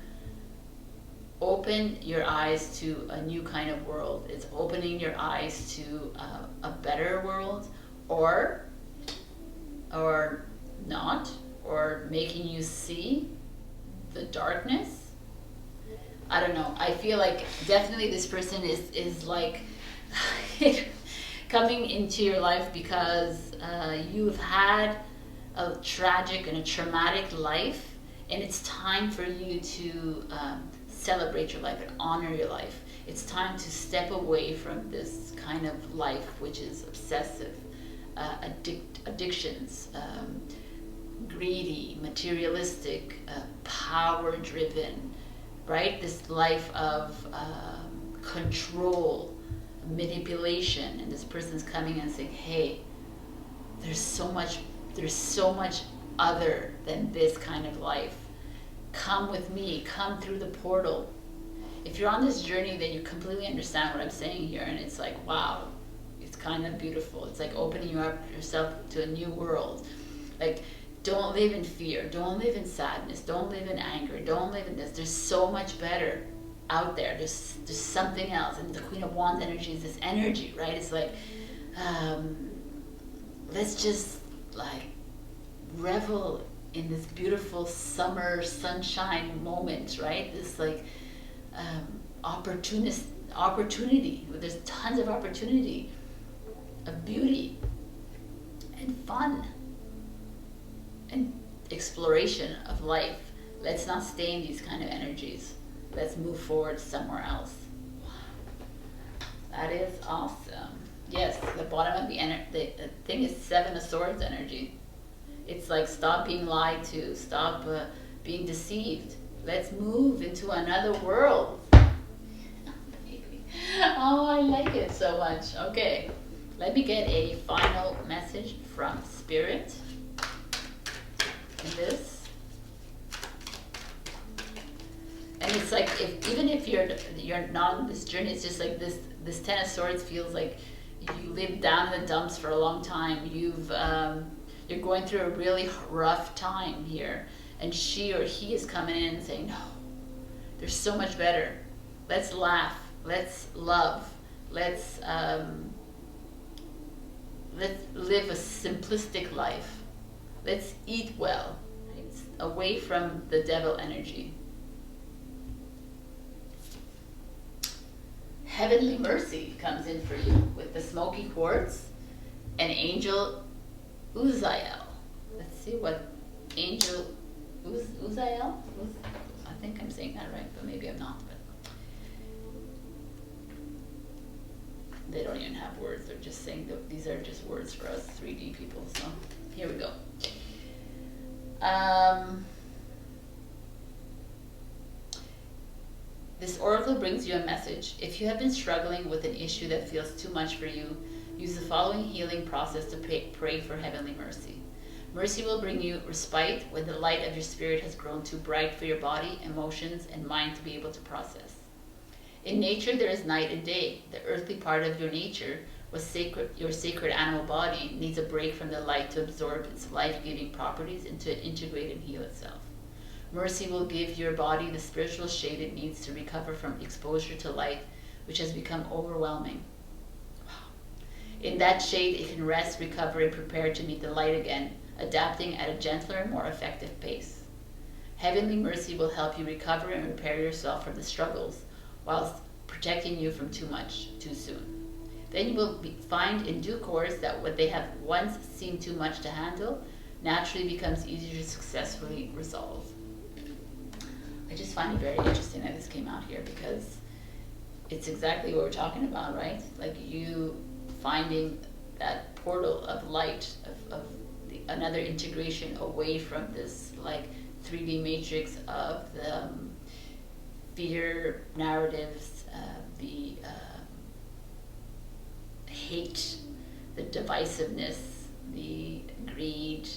open your eyes to a new kind of world. It's opening your eyes to a better world, or not, or making you see the darkness. I don't know. I feel like definitely this person is like coming into your life because you've had a tragic and a traumatic life, and it's time for you to celebrate your life and honor your life. It's time to step away from this kind of life which is obsessive, addictions, greedy, materialistic, power driven, right? This life of control, manipulation, and this person's coming and saying, hey, there's so much other than this kind of life. Come with me, come through the portal. If you're on this journey, then you completely understand what I'm saying here, and it's like, wow, it's kind of beautiful. It's like opening you up yourself to a new world. Like, don't live in fear, don't live in sadness, don't live in anger, don't live in this. There's so much better out there. There's something else. And the Queen of Wands energy is this energy, right? It's like, let's just like revel in this beautiful summer sunshine moment, right? This like opportunistic opportunity. There's tons of opportunity, of beauty, and fun, and exploration of life. Let's not stay in these kind of energies. Let's move forward somewhere else. That is awesome. Yes, the bottom of the thing is Seven of Swords energy. It's like, stop being lied to, stop being deceived. Let's move into another world. Oh, I like it so much. Okay, let me get a final message from Spirit in this. And it's like, even if you're not on this journey, it's just like this Ten of Swords feels like you lived down in the dumps for a long time. You're going through a really rough time here, and she or he is coming in and saying, no, there's so much better. Let's laugh. Let's love. Let's live a simplistic life. Let's eat well. Right? Away from the devil energy. Heavenly mercy comes in for you with the smoky quartz and Angel Uzziel. Let's see what Angel Uzziel? I think I'm saying that right, but maybe I'm not. But they don't even have words. They're just saying that these are just words for us 3D people. So here we go. This oracle brings you a message. If you have been struggling with an issue that feels too much for you, use the following healing process to pray for heavenly mercy. Mercy will bring you respite when the light of your spirit has grown too bright for your body, emotions, and mind to be able to process. In nature, there is night and day. The earthly part of your nature, your sacred animal body, needs a break from the light to absorb its life-giving properties and to integrate and heal itself. Mercy will give your body the spiritual shade it needs to recover from exposure to light, which has become overwhelming. In that shade, it can rest, recover, and prepare to meet the light again, adapting at a gentler, more effective pace. Heavenly mercy will help you recover and repair yourself from the struggles, whilst protecting you from too much, too soon. Then you will find in due course that what they have once seemed too much to handle naturally becomes easier to successfully resolve. I just find it very interesting that this came out here, because it's exactly what we're talking about, right? Like you finding that portal of light, of another integration away from this like 3D matrix of the fear narratives, the hate, the divisiveness, the greed,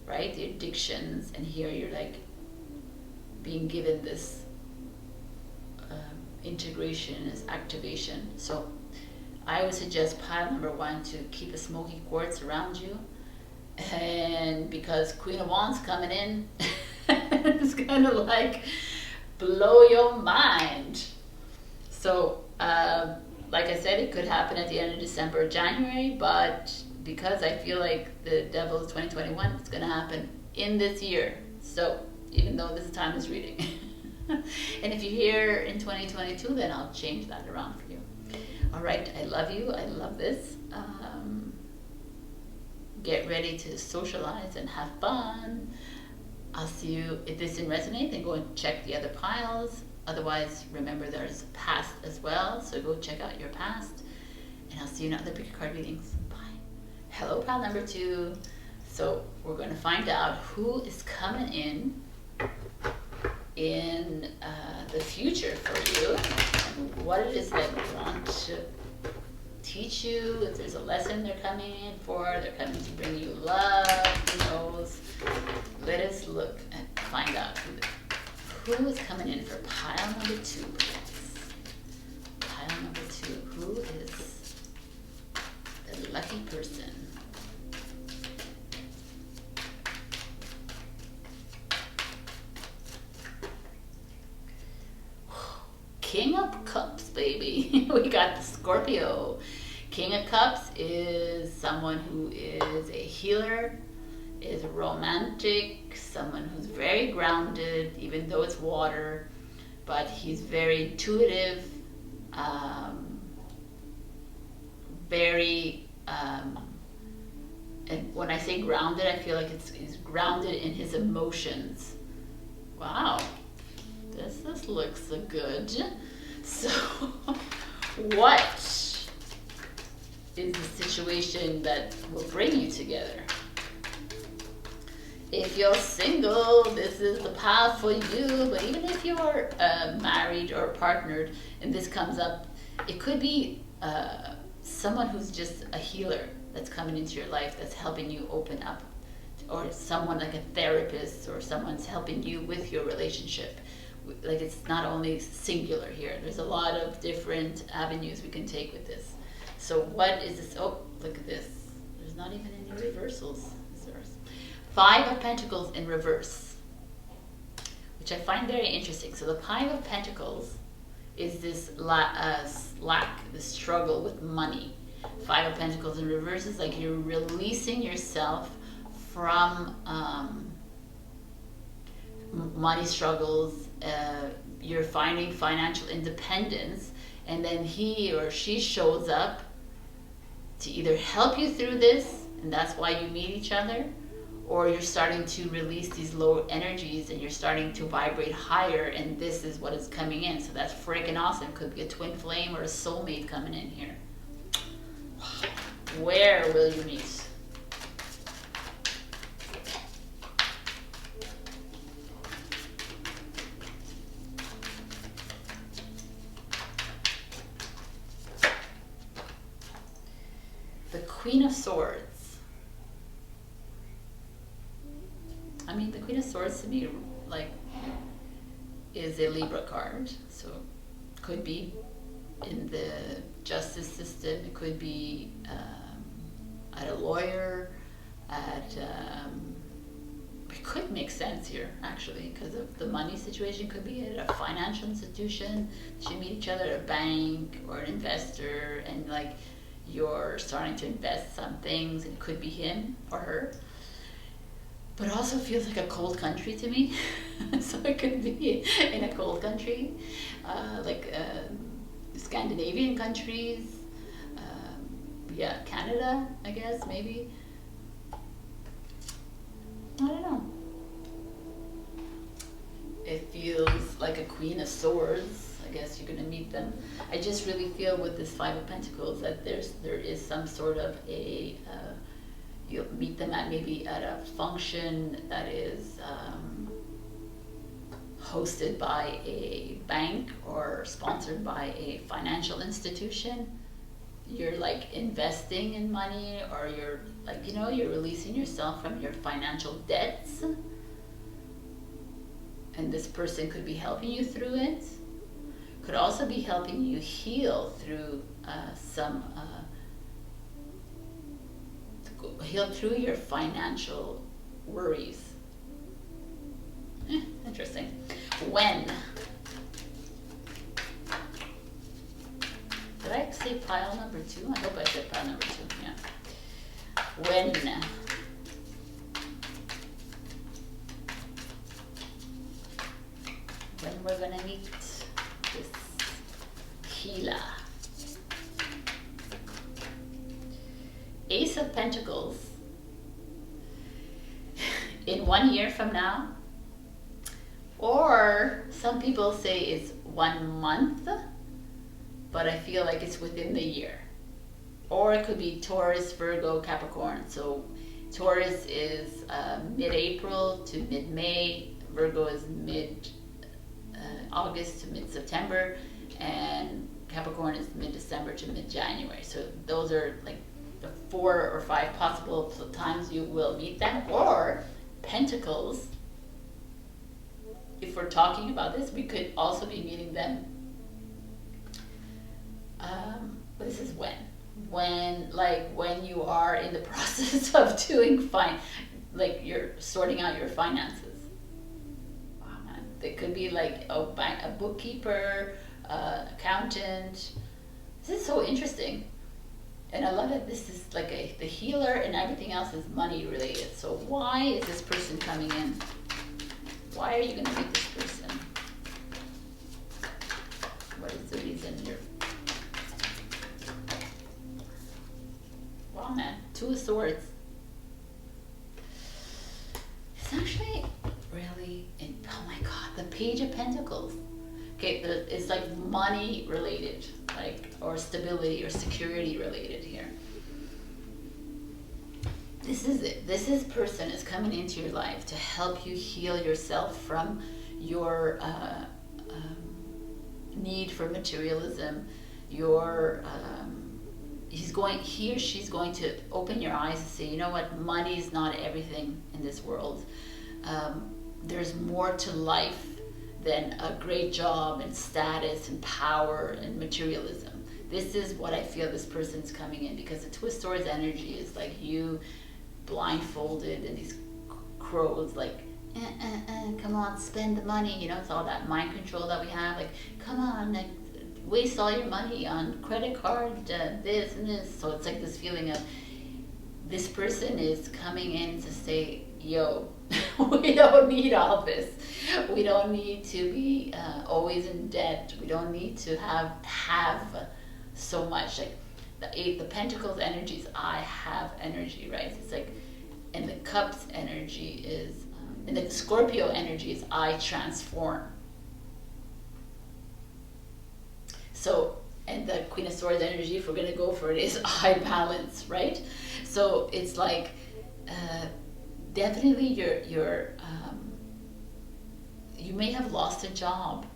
right? The addictions, and here you're like being given this integration, this activation. So I would suggest pile number 1 to keep a smoky quartz around you, and because Queen of Wands coming in, it's gonna like blow your mind. So like I said, it could happen at the end of December or January, but because I feel like the devil is 2021, it's gonna happen in this year. So even though this time is reading. And if you're here in 2022, then I'll change that around for you. All right, I love you. I love this. Get ready to socialize and have fun. I'll see you. If this didn't resonate, then go and check the other piles. Otherwise, remember there's past as well. So go check out your past. And I'll see you in other pick a card readings. Bye. Hello, pile number 2. So we're going to find out who is coming in the future for you, and what it is that we want to teach you. If there's a lesson they're coming in for, they're coming to bring you love, who knows. Let us look and find out who is coming in for pile number 2. Pile number 2, who is the lucky person? King of Cups, baby. We got the Scorpio. King of Cups is someone who is a healer, is romantic, someone who's very grounded, even though it's water, but he's very intuitive, very, and when I say grounded, I feel like he's grounded in his emotions. Wow, this looks good. So, what is the situation that will bring you together? If you're single, this is the path for you. But even if you're married or partnered and this comes up, it could be someone who's just a healer that's coming into your life, that's helping you open up, or someone like a therapist, or someone's helping you with your relationship. Like, it's not only singular here. There's a lot of different avenues we can take with this. So what is this? Oh, look at this. There's not even any reversals. Five of Pentacles in reverse, which I find very interesting. So the Five of Pentacles is this lack, this struggle with money. Five of Pentacles in reverse is like you're releasing yourself from money struggles. You're finding financial independence, and then he or she shows up to either help you through this, and that's why you meet each other, or you're starting to release these low energies and you're starting to vibrate higher, and this is what is coming in. So that's freaking awesome. Could be a twin flame or a soulmate coming in here. Where will you meet? The Queen of Swords. I mean, the Queen of Swords to me, like, is a Libra card. So it could be in the justice system. It could be at a lawyer. It could make sense here, actually, because of the money situation. Could be at a financial institution. You meet each other at a bank or an investor, and like you're starting to invest some things. It could be him or her. But it also feels like a cold country to me. So it could be in a cold country, like Scandinavian countries, yeah, Canada, I guess, maybe. I don't know. It feels like a Queen of Swords. I guess you're gonna meet them. I just really feel with this Five of Pentacles that there is some sort of a you'll meet them at maybe at a function that is hosted by a bank or sponsored by a financial institution. You're like investing in money, or you're like, you're releasing yourself from your financial debts. And this person could be helping you through it. Could also be helping you heal through heal through your financial worries. Interesting. When? Did I say pile number 2? I hope I said pile number 2. Yeah. When? When we're gonna meet this healer. Ace of Pentacles. In 1 year from now, or some people say it's 1 month, but I feel like it's within the year. Or it could be Taurus, Virgo, Capricorn. So Taurus is mid-April to mid-May, Virgo is mid-August to mid-September, and Capricorn is mid-December to mid-January. So those are like the 4 or 5 possible times you will meet them. Or Pentacles, if we're talking about this, we could also be meeting them. This is when you are in the process of doing fine, like you're sorting out your finances. Wow, man. It could be like a bookkeeper, accountant. This is so interesting. And I love that this is like the healer, and everything else is money related. So why is this person coming in? Why are you going to meet this person? What is the reason you're Two of Swords. It's actually really, oh my God, the Page of Pentacles. Okay, it's like money related, like, or stability or security related here. This is it. This person is coming into your life to help you heal yourself from your need for materialism. Your he or she's going to open your eyes and say, you know what, money is not everything in this world. There's more to life than a great job and status and power and materialism. This is what I feel this person's coming in, because the Two of Swords energy is like you blindfolded and these crows like, come on, spend the money. You know, it's all that mind control that we have. Like, come on, like, waste all your money on credit card, this and this. So it's like this feeling of this person is coming in to say, yo, we don't need all this. We don't need to be always in debt. We don't need to have so much. Like the Pentacles energy is I have energy, right? It's like, and the Cups energy is, and the Scorpio energy is I transform. So, and the Queen of Swords energy, if we're going to go for it, is I balance, right? So it's like, definitely you may have lost a job.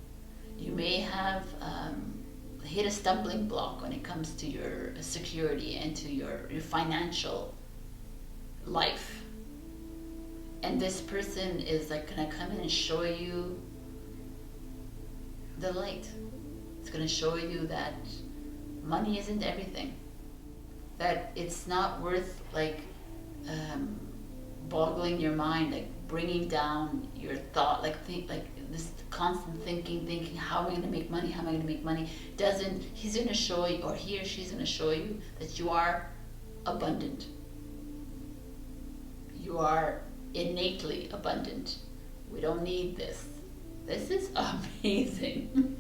You may have hit a stumbling block when it comes to your security and to your financial life. And this person is like going to come in and show you the light. It's going to show you that money isn't everything. That it's not worth like boggling your mind, like bringing down your thought, like this constant thinking, how am I going to make money? How am I going to make money? He's going to show you, or he or she's going to show you that you are abundant. You are innately abundant. We don't need this. This is amazing.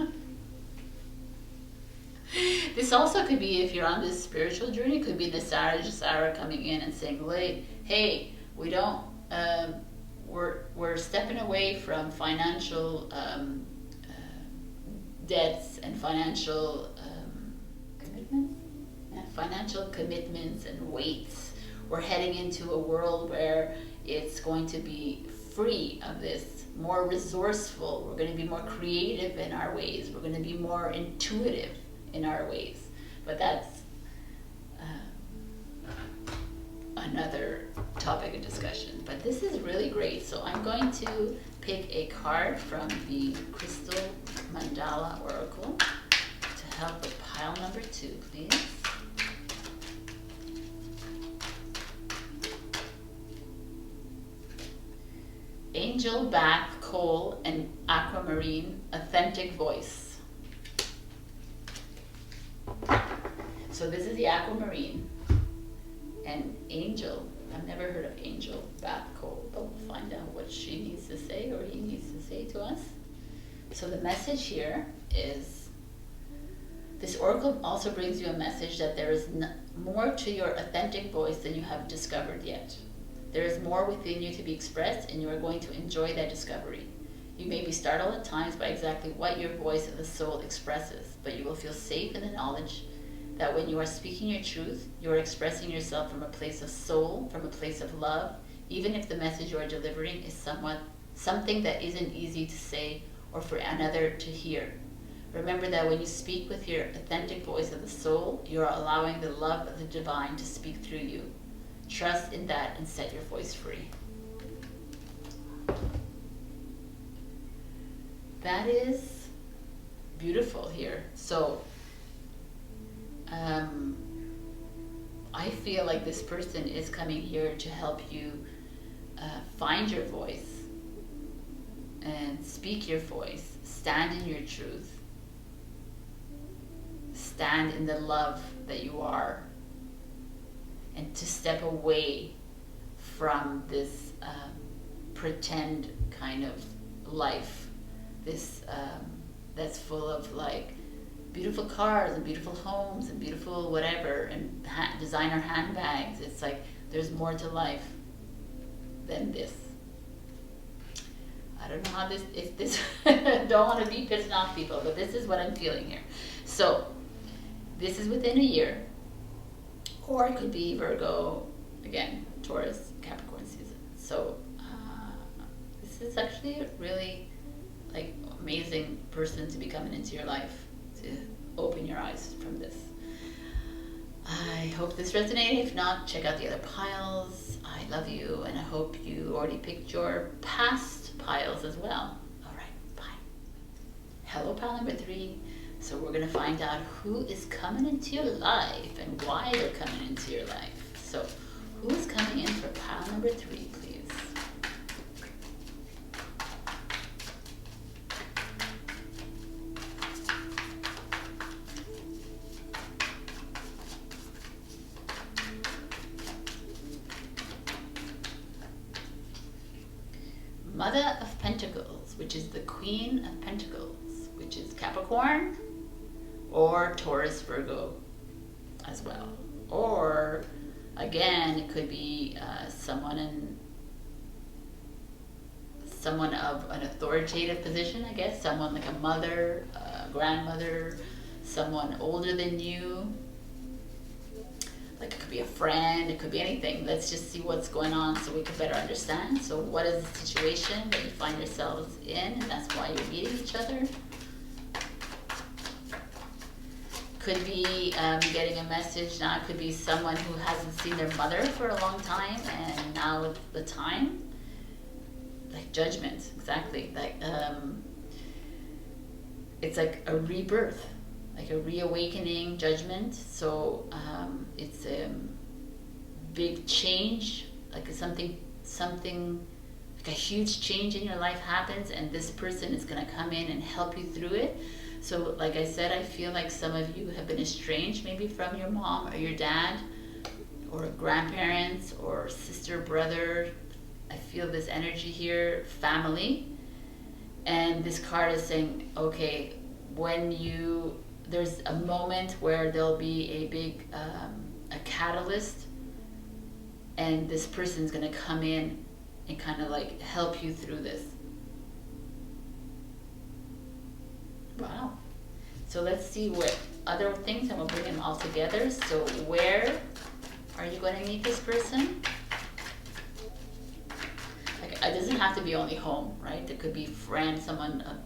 This also could be, if you're on this spiritual journey, could be the Sarah coming in and saying, hey, we don't, we're stepping away from financial debts and financial commitments? Yeah, financial commitments and weights. We're heading into a world where it's going to be free of this, more resourceful. We're going to be more creative in our ways. We're going to be more intuitive in our ways. But that's another topic of discussion. But this is really great. So I'm going to pick a card from the Crystal Mandala Oracle to help with pile number 2, please. Angel, Bath, Coal, and Aquamarine, Authentic Voice. So this is the Aquamarine. And Angel, I've never heard of Angel, Bath, Coal, but we'll find out what she needs to say or he needs to say to us. So the message here is, this oracle also brings you a message that there is more to your authentic voice than you have discovered yet. There is more within you to be expressed, and you are going to enjoy that discovery. You may be startled at times by exactly what your voice of the soul expresses, but you will feel safe in the knowledge that when you are speaking your truth, you are expressing yourself from a place of soul, from a place of love, even if the message you are delivering is something that isn't easy to say or for another to hear. Remember that when you speak with your authentic voice of the soul, you are allowing the love of the divine to speak through you. Trust in that and set your voice free. That is beautiful here. So, I feel like this person is coming here to help you find your voice and speak your voice, stand in your truth, stand in the love that you are, and to step away from this pretend kind of life, this that's full of like beautiful cars and beautiful homes and beautiful whatever and designer handbags. It's like there's more to life than this. I don't know how this, if this, don't want to be pissing off people, but this is what I'm feeling here. So this is within a year, or it could be Virgo, again, Taurus, Capricorn season. So this is actually a really like amazing person to be coming into your life to open your eyes from this. I hope this resonated. If not, check out the other piles. I love you, and I hope you already picked your past piles as well. All right, bye. Hello, pile number 3. So we're gonna find out who is coming into your life and why they're coming into your life. So who is coming in for pile number 3, please? Mother of Pentacles, which is the Queen of Pentacles, which is Capricorn or Taurus, Virgo as well. Or again, it could be someone of an authoritative position, I guess. Someone like a mother, grandmother, someone older than you. Like it could be a friend, it could be anything. Let's just see what's going on so we can better understand. So what is the situation that you find yourselves in, and that's why you're meeting each other? Could be getting a message now. It could be someone who hasn't seen their mother for a long time, and now it's the time. Like judgment, exactly. Like it's like a rebirth. Like a reawakening, judgment. So it's a big change, like something like a huge change in your life happens, and this person is going to come in and help you through it. So like I said, I feel like some of you have been estranged maybe from your mom or your dad or grandparents or sister, brother. I feel this energy here, family. And this card is saying, okay, there's a moment where there'll be a big a catalyst, and this person's gonna come in and kind of like help you through this. Wow. So let's see what other things, and we'll bring them all together. So where are you going to meet this person? Like, it doesn't have to be only home, right? It could be friend, someone. A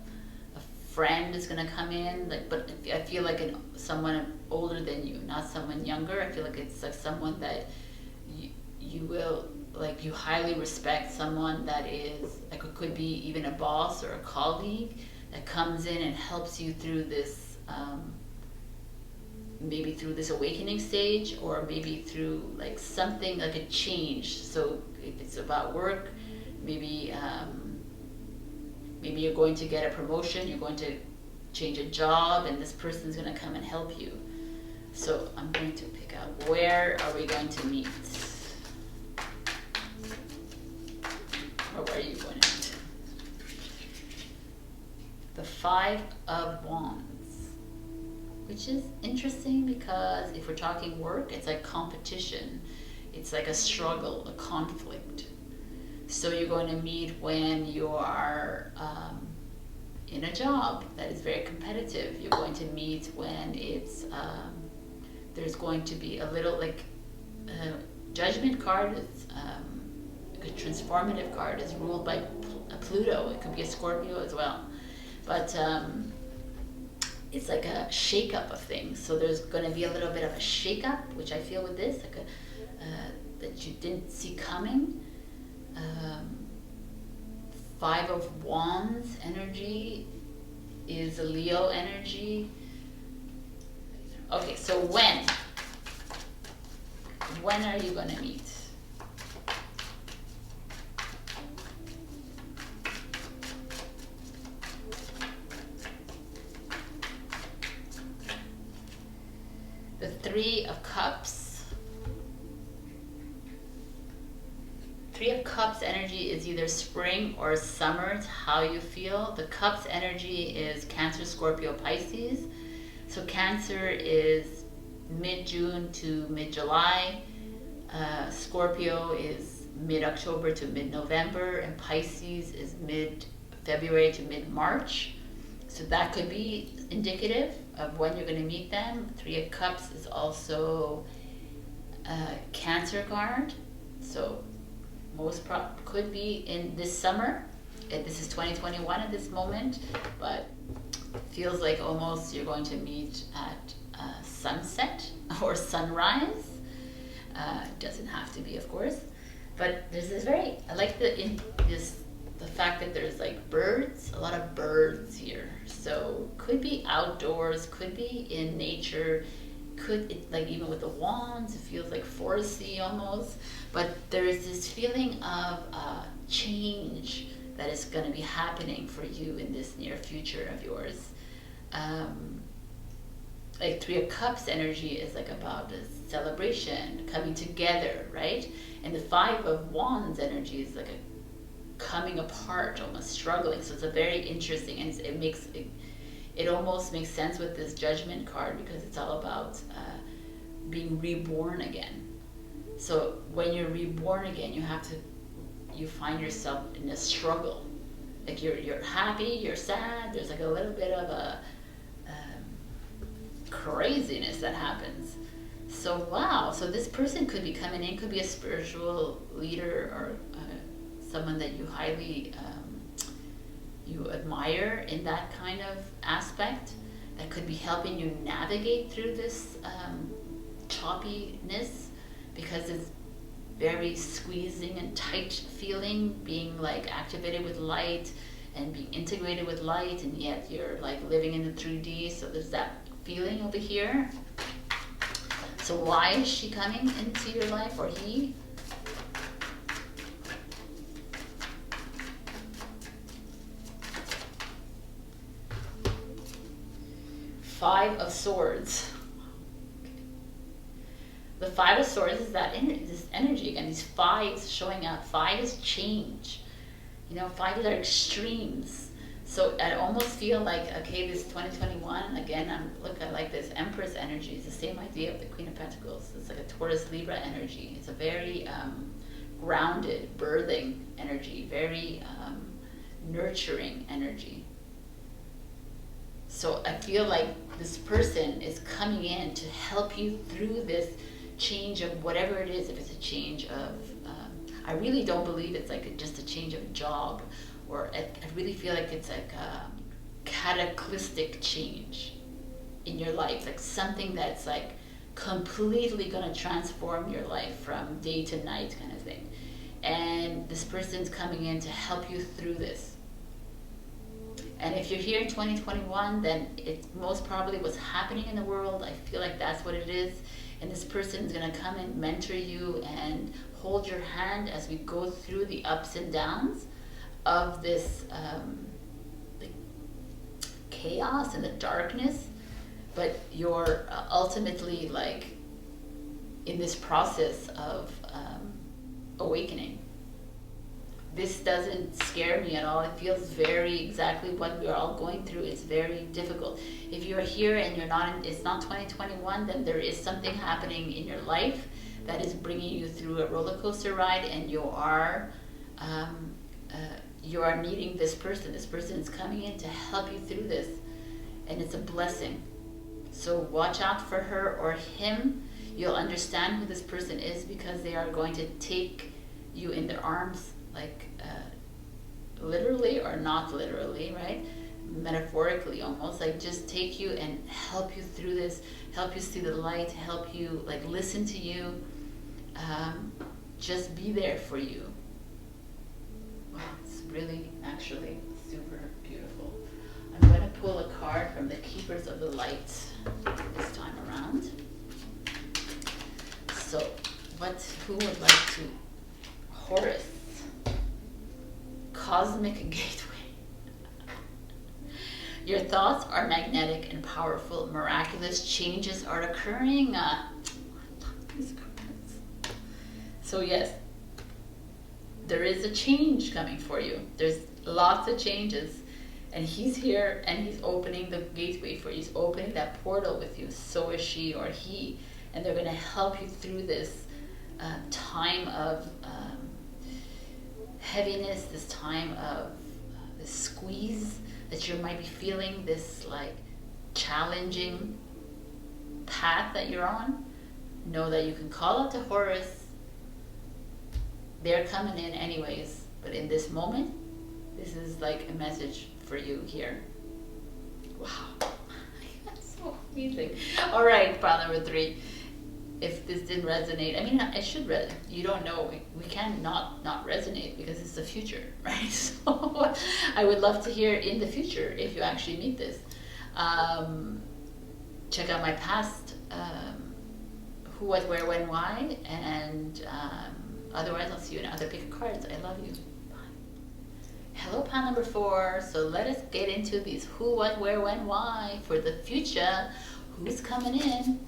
friend is going to come in, like, but I feel like someone older than you, not someone younger. I feel like it's like someone that you will, like, you highly respect, someone that is, like, it could be even a boss or a colleague that comes in and helps you through this, maybe through this awakening stage, or maybe through like something like a change. So if it's about work, maybe maybe you're going to get a promotion, you're going to change a job, and this person's going to come and help you. So I'm going to pick out, where are we going to meet? Or where are you going to meet? The 5 of Wands, which is interesting because if we're talking work, it's like competition. It's like a struggle, a conflict. So you're going to meet when you are in a job that is very competitive. You're going to meet when it's there's going to be a little, like, judgment card is a transformative card, is ruled by Pluto. It could be a Scorpio as well. But it's like a shake-up of things. So there's going to be a little bit of a shake-up, which I feel with this, like that you didn't see coming. 5 of Wands energy is a Leo energy. Okay, so when are you going to meet? The 3 of Cups. 3 of Cups energy is either spring or summer. It's how you feel. The Cups energy is Cancer, Scorpio, Pisces. So Cancer is mid-June to mid-July. Scorpio is mid-October to mid-November, and Pisces is mid-February to mid-March. So that could be indicative of when you're going to meet them. Three of Cups is also Cancer card, so could be in this summer. This is 2021 at this moment, but feels like almost you're going to meet at sunset or sunrise. Doesn't have to be, of course, but there's this I like the fact that there's like birds, a lot of birds here. So could be outdoors, could be in nature, like even with the wands, it feels like foresty almost. But there's this feeling of change that is going to be happening for you in this near future of yours. Like Three of Cups energy is like about a celebration, coming together, right? And the Five of Wands energy is like a coming apart, almost struggling. So it's a very interesting, and it almost makes sense with this Judgment card, because it's all about being reborn again. So when you're reborn again, you find yourself in a struggle. Like you're happy, you're sad. There's like a little bit of a craziness that happens. So wow, so this person could be coming in, could be a spiritual leader or someone that you highly you admire in that kind of aspect, that could be helping you navigate through this choppiness, because it's very squeezing and tight feeling, being like activated with light and being integrated with light, and yet you're like living in the 3D. So there's that feeling over here. So why is she coming into your life, or he? Five of Swords. The Five of Swords is this energy again, these fives showing up. Five is change. You know, fives are extremes. So I almost feel like, okay, this 2021, again, I like this Empress energy. It's the same idea of the Queen of Pentacles. It's like a Taurus Libra energy. It's a very grounded, birthing energy, very nurturing energy. So I feel like this person is coming in to help you through this change of whatever it is. If it's a change of, I really don't believe it's like just a change of job, or I really feel like it's like a cataclysmic change in your life, like something that's like completely going to transform your life from day to night kind of thing. And this person's coming in to help you through this. And if you're here in 2021, then it most probably what's happening in the world. I feel like that's what it is. And this person is going to come and mentor you and hold your hand as we go through the ups and downs of this the chaos and the darkness. But you're ultimately like in this process of awakening. This doesn't scare me at all. It feels very exactly what we're all going through. It's very difficult. If you're here and it's not 2021, then there is something happening in your life that is bringing you through a roller coaster ride, and you are needing this person. This person is coming in to help you through this, and it's a blessing. So watch out for her or him. You'll understand who this person is, because they are going to take you in their arms, like literally or not literally, right? Metaphorically almost, like just take you and help you through this, help you see the light, help you like listen to you, just be there for you. Wow, it's really actually super beautiful. I'm going to pull a card from the Keepers of the Light this time around. So who would like to? Horus, Cosmic Gateway. Your thoughts are magnetic and powerful. Miraculous changes are occurring. So yes, there is a change coming for you. There's lots of changes. And he's here and he's opening the gateway for you. He's opening that portal with you. So is she or he. And they're going to help you through this time of heaviness, this time of this squeeze that you might be feeling, this like challenging path that you're on. Know that you can call out to Horus. They're coming in anyways, but in this moment, this is like a message for you here. Wow, that's so amazing. All right, pile number 3. If this didn't resonate, I mean, it should resonate. You don't know. We can not resonate because it's the future, right? So I would love to hear in the future if you actually meet this. Check out my past who, what, where, when, why, and otherwise I'll see you in other pick of cards. I love you. Bye. Hello, pile number 4. So let us get into these who, what, where, when, why for the future. Who's coming in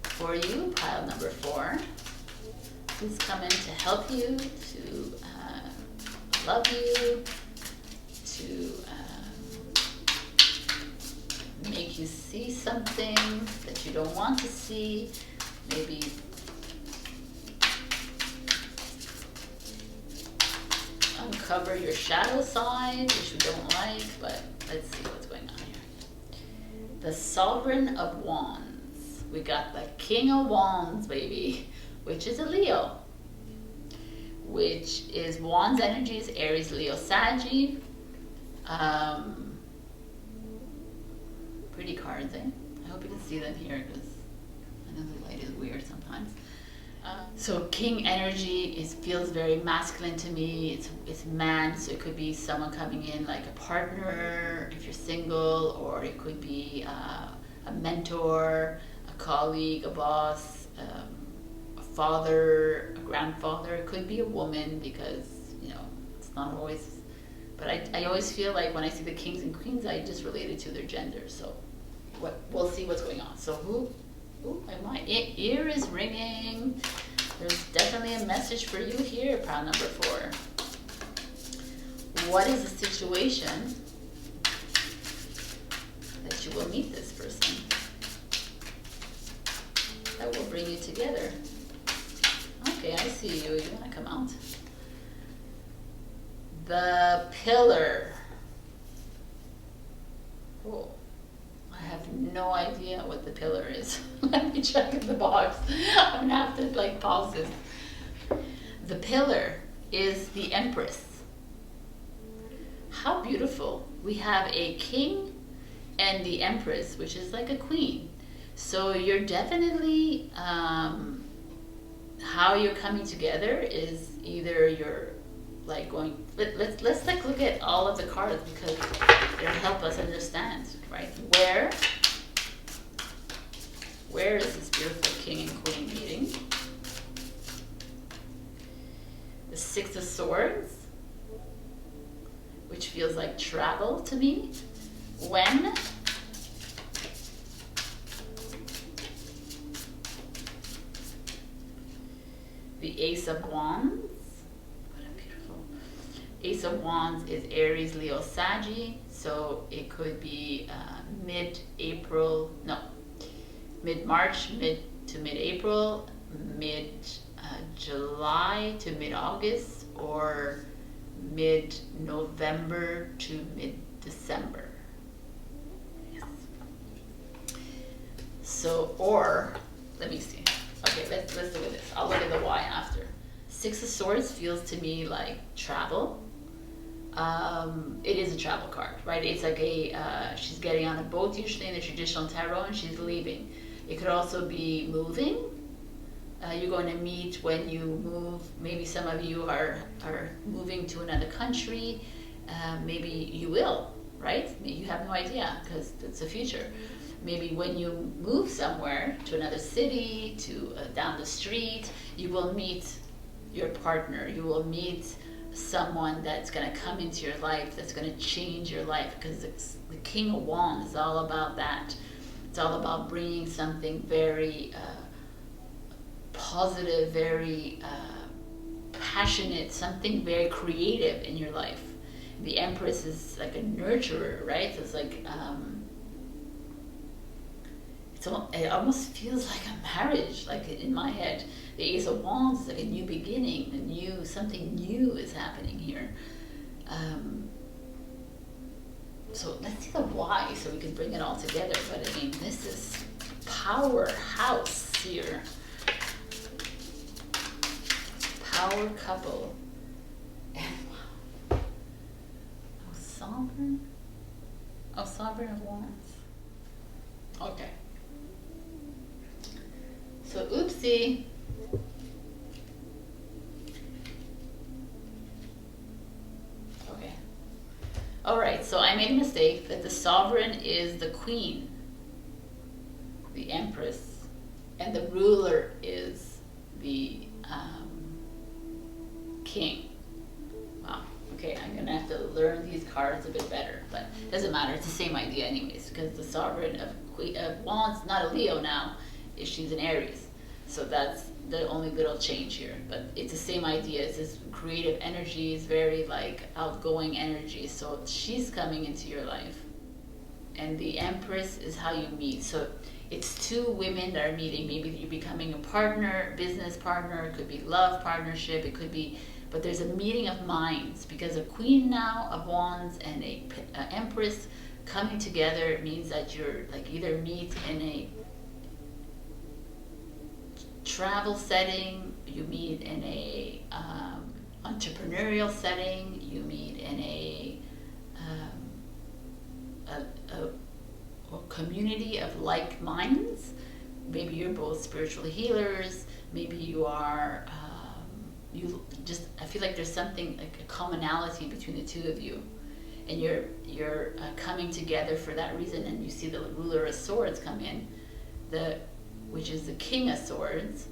for you, pile number 4? Who's coming to help you, to love you, to make you see something that you don't want to see, maybe uncover your shadow side, which you don't like, but let's see what's going on here. The Sovereign of Wands. We got the King of Wands, baby, which is a Leo, which is Wands energy is Aries, Leo, Saggy. Pretty cards, eh? I hope you can see them here because I know the light is weird sometimes. So King energy feels very masculine to me. It's man, so it could be someone coming in like a partner if you're single, or it could be a mentor, a colleague, a boss, a father, a grandfather. It could be a woman because, you know, it's not always. But I always feel like when I see the kings and queens, I just relate it to their gender. So we'll see what's going on. So my ear is ringing. There's definitely a message for you here, pile number 4. What is the situation that you will meet this person that will bring you together? Okay, I see you. You want to come out? The Pillar. Oh, I have no idea what the Pillar is. Let me check in the box. I'm gonna have to pause this. The Pillar is the Empress. How beautiful. We have a king and the Empress, which is like a queen. So you're definitely, how you're coming together is either you're going, let's look at all of the cards because it'll help us understand, right? Where is this beautiful king and queen meeting? The 6 of Swords, which feels like travel to me. When? The Ace of Wands. Ace of Wands is Aries, Leo, Saggy, so it could be mid-April, no, mid-March, mid to mid-April, mid-July to mid-August, or mid-November to mid-December. Yes. So, or, let me see. Okay, let's look at this. I'll look at the why after. 6 of Swords feels to me like travel. It is a travel card, right? It's like she's getting on a boat usually in the traditional tarot and she's leaving. It could also be moving. You're going to meet when you move. Maybe some of you are moving to another country. Maybe you will, right? You have no idea because it's the future. Maybe when you move somewhere to another city, to down the street, you will meet your partner. You will meet someone that's going to come into your life, that's going to change your life, because the King of Wands is all about that. It's all about bringing something very positive, very passionate, something very creative in your life. The Empress is like a nurturer, right? So it's like, it almost feels like a marriage, like in my head. The Ace of Wands is like a new beginning, something new is happening here. So let's see the why, so we can bring it all together. But I mean, this is powerhouse here. Power couple. And wow. Oh, Sovereign. Oh, Sovereign of Wands. Okay. So, oopsie. Okay. All right, so I made a mistake that the Sovereign is the Queen, the Empress, and the ruler is the King. Wow. Okay, I'm gonna have to learn these cards a bit better, but it doesn't matter. It's the same idea anyways, because the Sovereign of Wands, not a Leo now, if she's an Aries. So that's the only little change here, but it's the same idea. It's this creative energy, it's very like outgoing energy. So she's coming into your life, and the Empress is how you meet. So it's two women that are meeting. Maybe you're becoming a partner, business partner. It could be love partnership. It could be, but there's a meeting of minds, because a Queen now of Wands and a Empress coming together means that you're like either meet in a travel setting, you meet in a entrepreneurial setting, you meet in a community of like minds. Maybe you're both spiritual healers. Maybe you are. I feel like there's something like a commonality between the two of you, and you're coming together for that reason. And you see the Ruler of Swords come in, which is the King of Swords,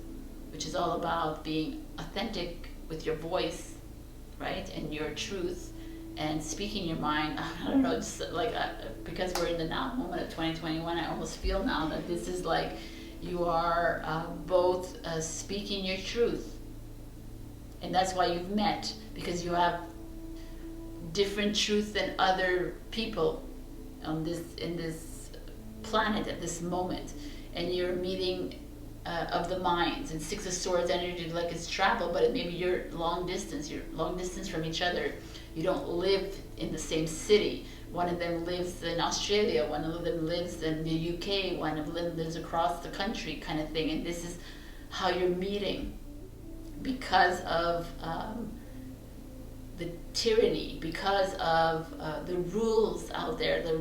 which is all about being authentic with your voice, right, and your truth, and speaking your mind. I don't know, just like because we're in the now moment of 2021, I almost feel now that this is like you are both speaking your truth, and that's why you've met, because you have different truth than other people on in this planet at this moment. And you're meeting of the minds, and Six of Swords energy, like it's travel, but maybe you're long distance from each other. You don't live in the same city. One of them lives in Australia, one of them lives in the UK, one of them lives across the country, kind of thing. And this is how you're meeting, because of the tyranny, because of the rules out there. The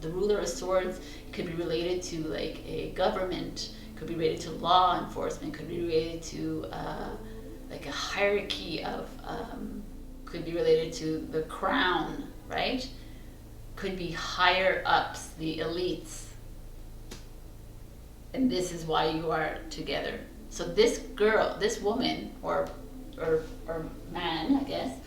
Ruler of Swords could be related to like a government, could be related to law enforcement, could be related to like a hierarchy of, could be related to the crown, right? Could be higher ups, the elites. And this is why you are together. So this girl, this woman, or man, I guess,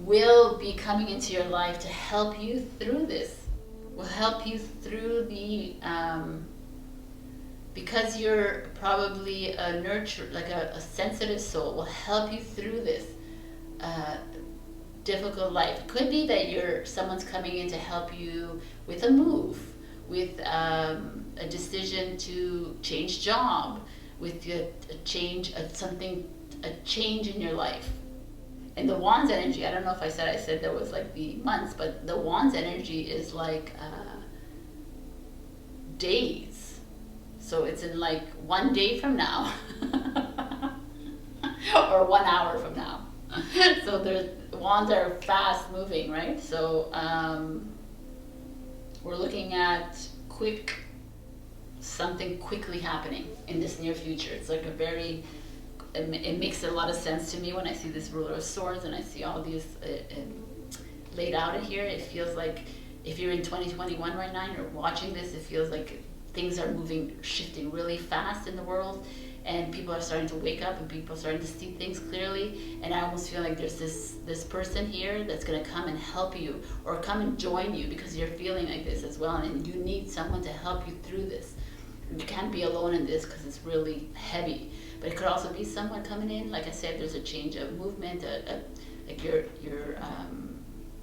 will be coming into your life to help you through this. Will help you through the, because you're probably a nurture, like a sensitive soul, will help you through this difficult life. It could be that someone's coming in to help you with a move, with a decision to change job, with a change in your life. And the Wands energy, I don't know if I said there was like the months, but the Wands energy is like days. So it's in like 1 day from now, or 1 hour from now. So the Wands are fast moving, right? So we're looking at something quickly happening in this near future. It's like it makes a lot of sense to me when I see this Ruler of Swords and I see all these laid out in here. It feels like if you're in 2021 right now and you're watching this, it feels like things are shifting really fast in the world, and people are starting to wake up and people are starting to see things clearly. And I almost feel like there's this person here that's going to come and help you, or come and join you, because you're feeling like this as well, and you need someone to help you through this. You can't be alone in this because it's really heavy. But it could also be someone coming in. Like I said, there's a change of movement, like you're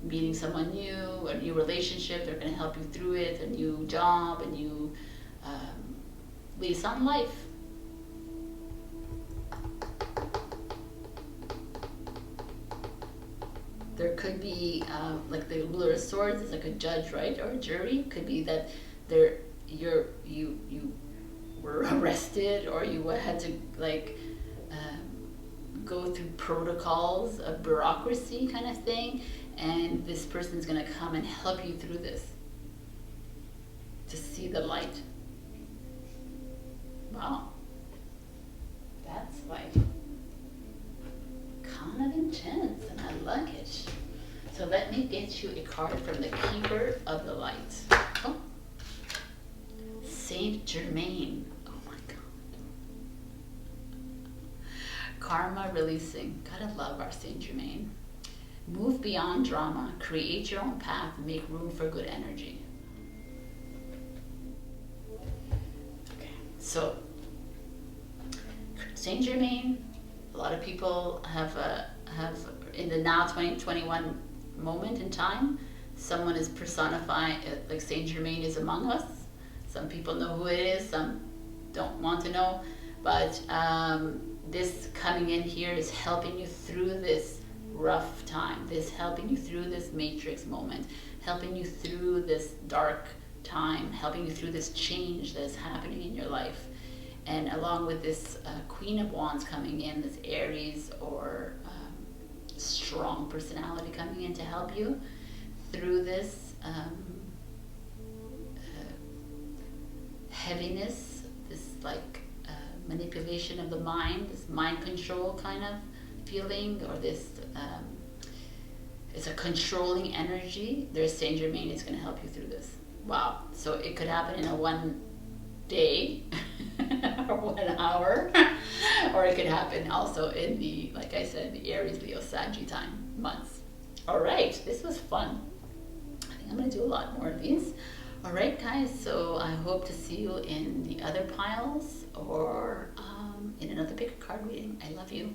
meeting someone new, a new relationship. They're going to help you through it, a new job, a new lease on life. There could be like the ruler of swords is like a judge, right, or a jury. Could be that you were arrested, or you had to like go through protocols of bureaucracy kind of thing, and this person's going to come and help you through this to see the light. Wow, that's like kind of intense, and I like it. So let me get you a card from the Keeper of the Light. Oh. Saint Germain. Oh my God. Karma releasing. Gotta love our Saint Germain. Move beyond drama. Create your own path. Make room for good energy. Okay. So Saint Germain. A lot of people have in the now 2021 moment in time, someone is personified, like Saint Germain is among us. Some people know who it is, some don't want to know, but this coming in here is helping you through this rough time, this helping you through this matrix moment, helping you through this dark time, helping you through this change that's happening in your life. And along with this Queen of Wands coming in, this Aries or strong personality coming in to help you through this heaviness, this like manipulation of the mind, this mind control kind of feeling, or this it's a controlling energy. There's Saint Germain is going to help you through this. Wow. So it could happen in a one day or 1 hour, or it could happen also in the, like I said, the Aries, Leo, Saggy time months. All right, this was fun. I think I'm going to do a lot more of these. All right, guys, so I hope to see you in the other piles or in another pick a card reading. I love you.